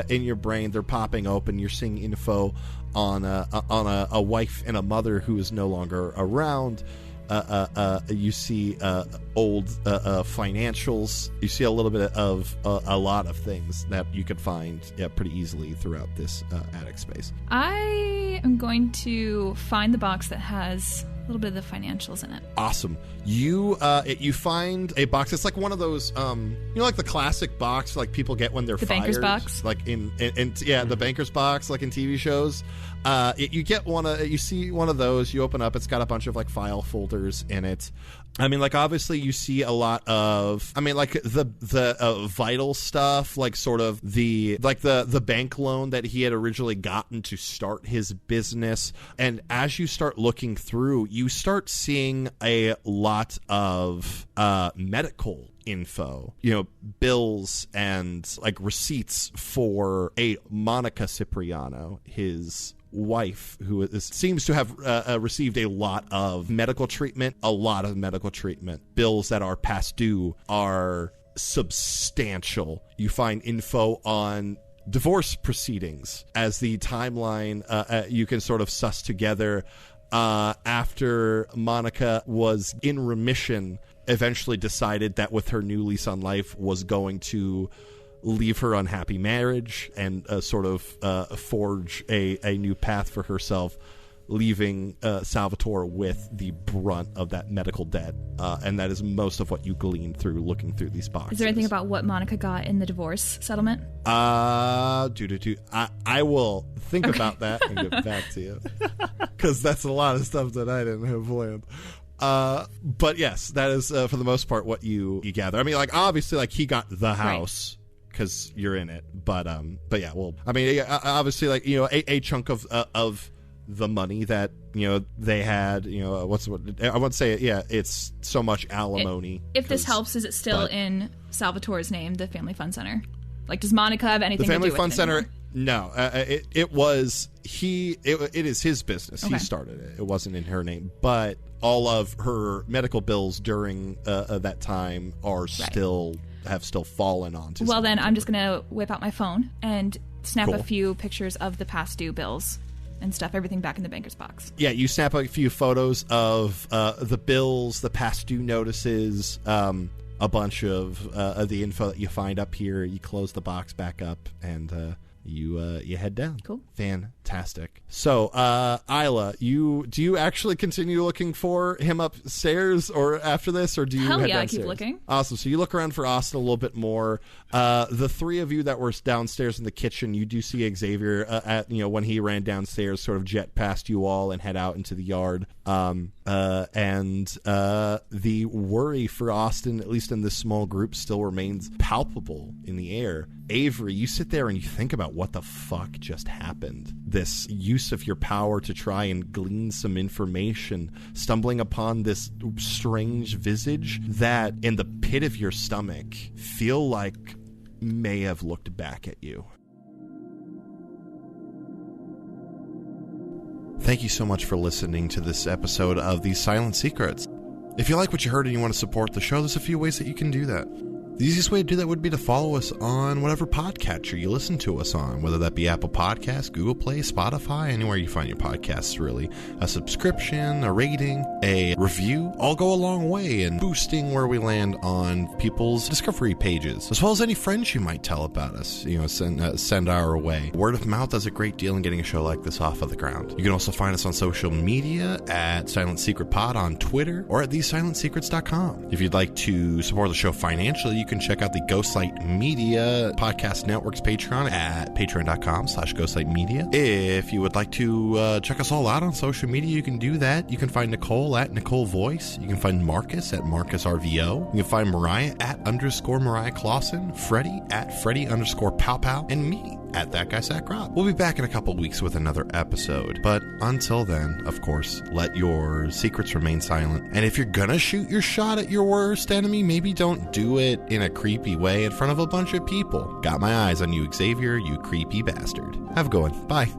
in your brain. They're popping open. You're seeing info on a wife and a mother who is no longer around. You see old financials. You see a little bit of a lot of things that you could find pretty easily throughout this attic space. I am going to find the box that has a little bit of the financials in it. Awesome. You find a box. It's like one of those, like the classic box like people get when they're the fired. banker's box. Like the banker's box, like in TV shows. You get you see one of those. You open up. It's got a bunch of like file folders in it. I mean, like obviously you see a lot of. I mean, like the vital stuff, like sort of the bank loan that he had originally gotten to start his business. And as you start looking through, you start seeing a lot of medical info, bills and like receipts for a Monica Cipriano, his wife, who seems to have received a lot of medical treatment. Bills that are past due are substantial. You find info on divorce proceedings as the timeline you can sort of suss together. After Monica was in remission, eventually decided that with her new lease on life was going to leave her unhappy marriage and sort of forge a new path for herself, leaving Salvatore with the brunt of that medical debt. And that is most of what you glean through looking through these boxes. Is there anything about what Monica got in the divorce settlement? I will think about that and get back to you, because that's a lot of stuff that I didn't have planned. But yes, that is for the most part what you gather. I mean, like obviously, like he got the house because you're in it, but yeah. Well, I mean, obviously, like a chunk of the money that they had. I wouldn't say it. Yeah, it's so much alimony. If this helps, is it still in Salvatore's name, the Family Fun Center? Like, does Monica have anything to do with it? The Family Fun Center. No, it is his business. Okay. He started it. It wasn't in her name, but all of her medical bills during that time are still fallen onto. Well, then I'm just gonna whip out my phone and snap Cool. a few pictures of the past due bills and stuff everything back in the banker's box. Yeah, you snap a few photos of the bills, the past due notices, a bunch of the info that you find up here. You close the box back up and you head down. Cool. Fantastic. So, Isla, do you actually continue looking for him upstairs or after this, or do you Hell head yeah, downstairs? I keep looking. Awesome. So you look around for Austin a little bit more. The three of you that were downstairs in the kitchen, you do see Xavier when he ran downstairs, sort of jet past you all and head out into the yard. And the worry for Austin, at least in this small group, still remains palpable in the air. Avery, you sit there and you think about what the fuck just happened. This use of your power to try and glean some information, stumbling upon this strange visage that, in the pit of your stomach, feel like may have looked back at you. Thank you so much for listening to this episode of These Silent Secrets. If you like what you heard and you want to support the show, there's a few ways that you can do that. The easiest way to do that would be to follow us on whatever podcatcher you listen to us on, whether that be Apple Podcasts, Google Play, Spotify, anywhere you find your podcasts, really. A subscription, a rating, a review, all go a long way in boosting where we land on people's discovery pages, as well as any friends you might tell about us, send our way. Word of mouth does a great deal in getting a show like this off of the ground. You can also find us on social media at Silent Secret Pod on Twitter or at thesesilentsecrets.com. If you'd like to support the show financially, you can check out the Ghostlight Media Podcast Network's Patreon at patreon.com/ghostlightmedia. If you would like to check us all out on social media, you can do that. You can find Nicole at Nicole Voice. You can find Marcus at Marcus RVO. You can find Mariah at _Mariah Clawson, Freddie at Freddie_Pow, and me at That Guy Sack Rob. We'll be back in a couple weeks with another episode, but until then, of course, let your secrets remain silent. And if you're gonna shoot your shot at your worst enemy, maybe don't do it in a creepy way in front of a bunch of people. Got my eyes on you, Xavier, you creepy bastard. Have a good one. Bye.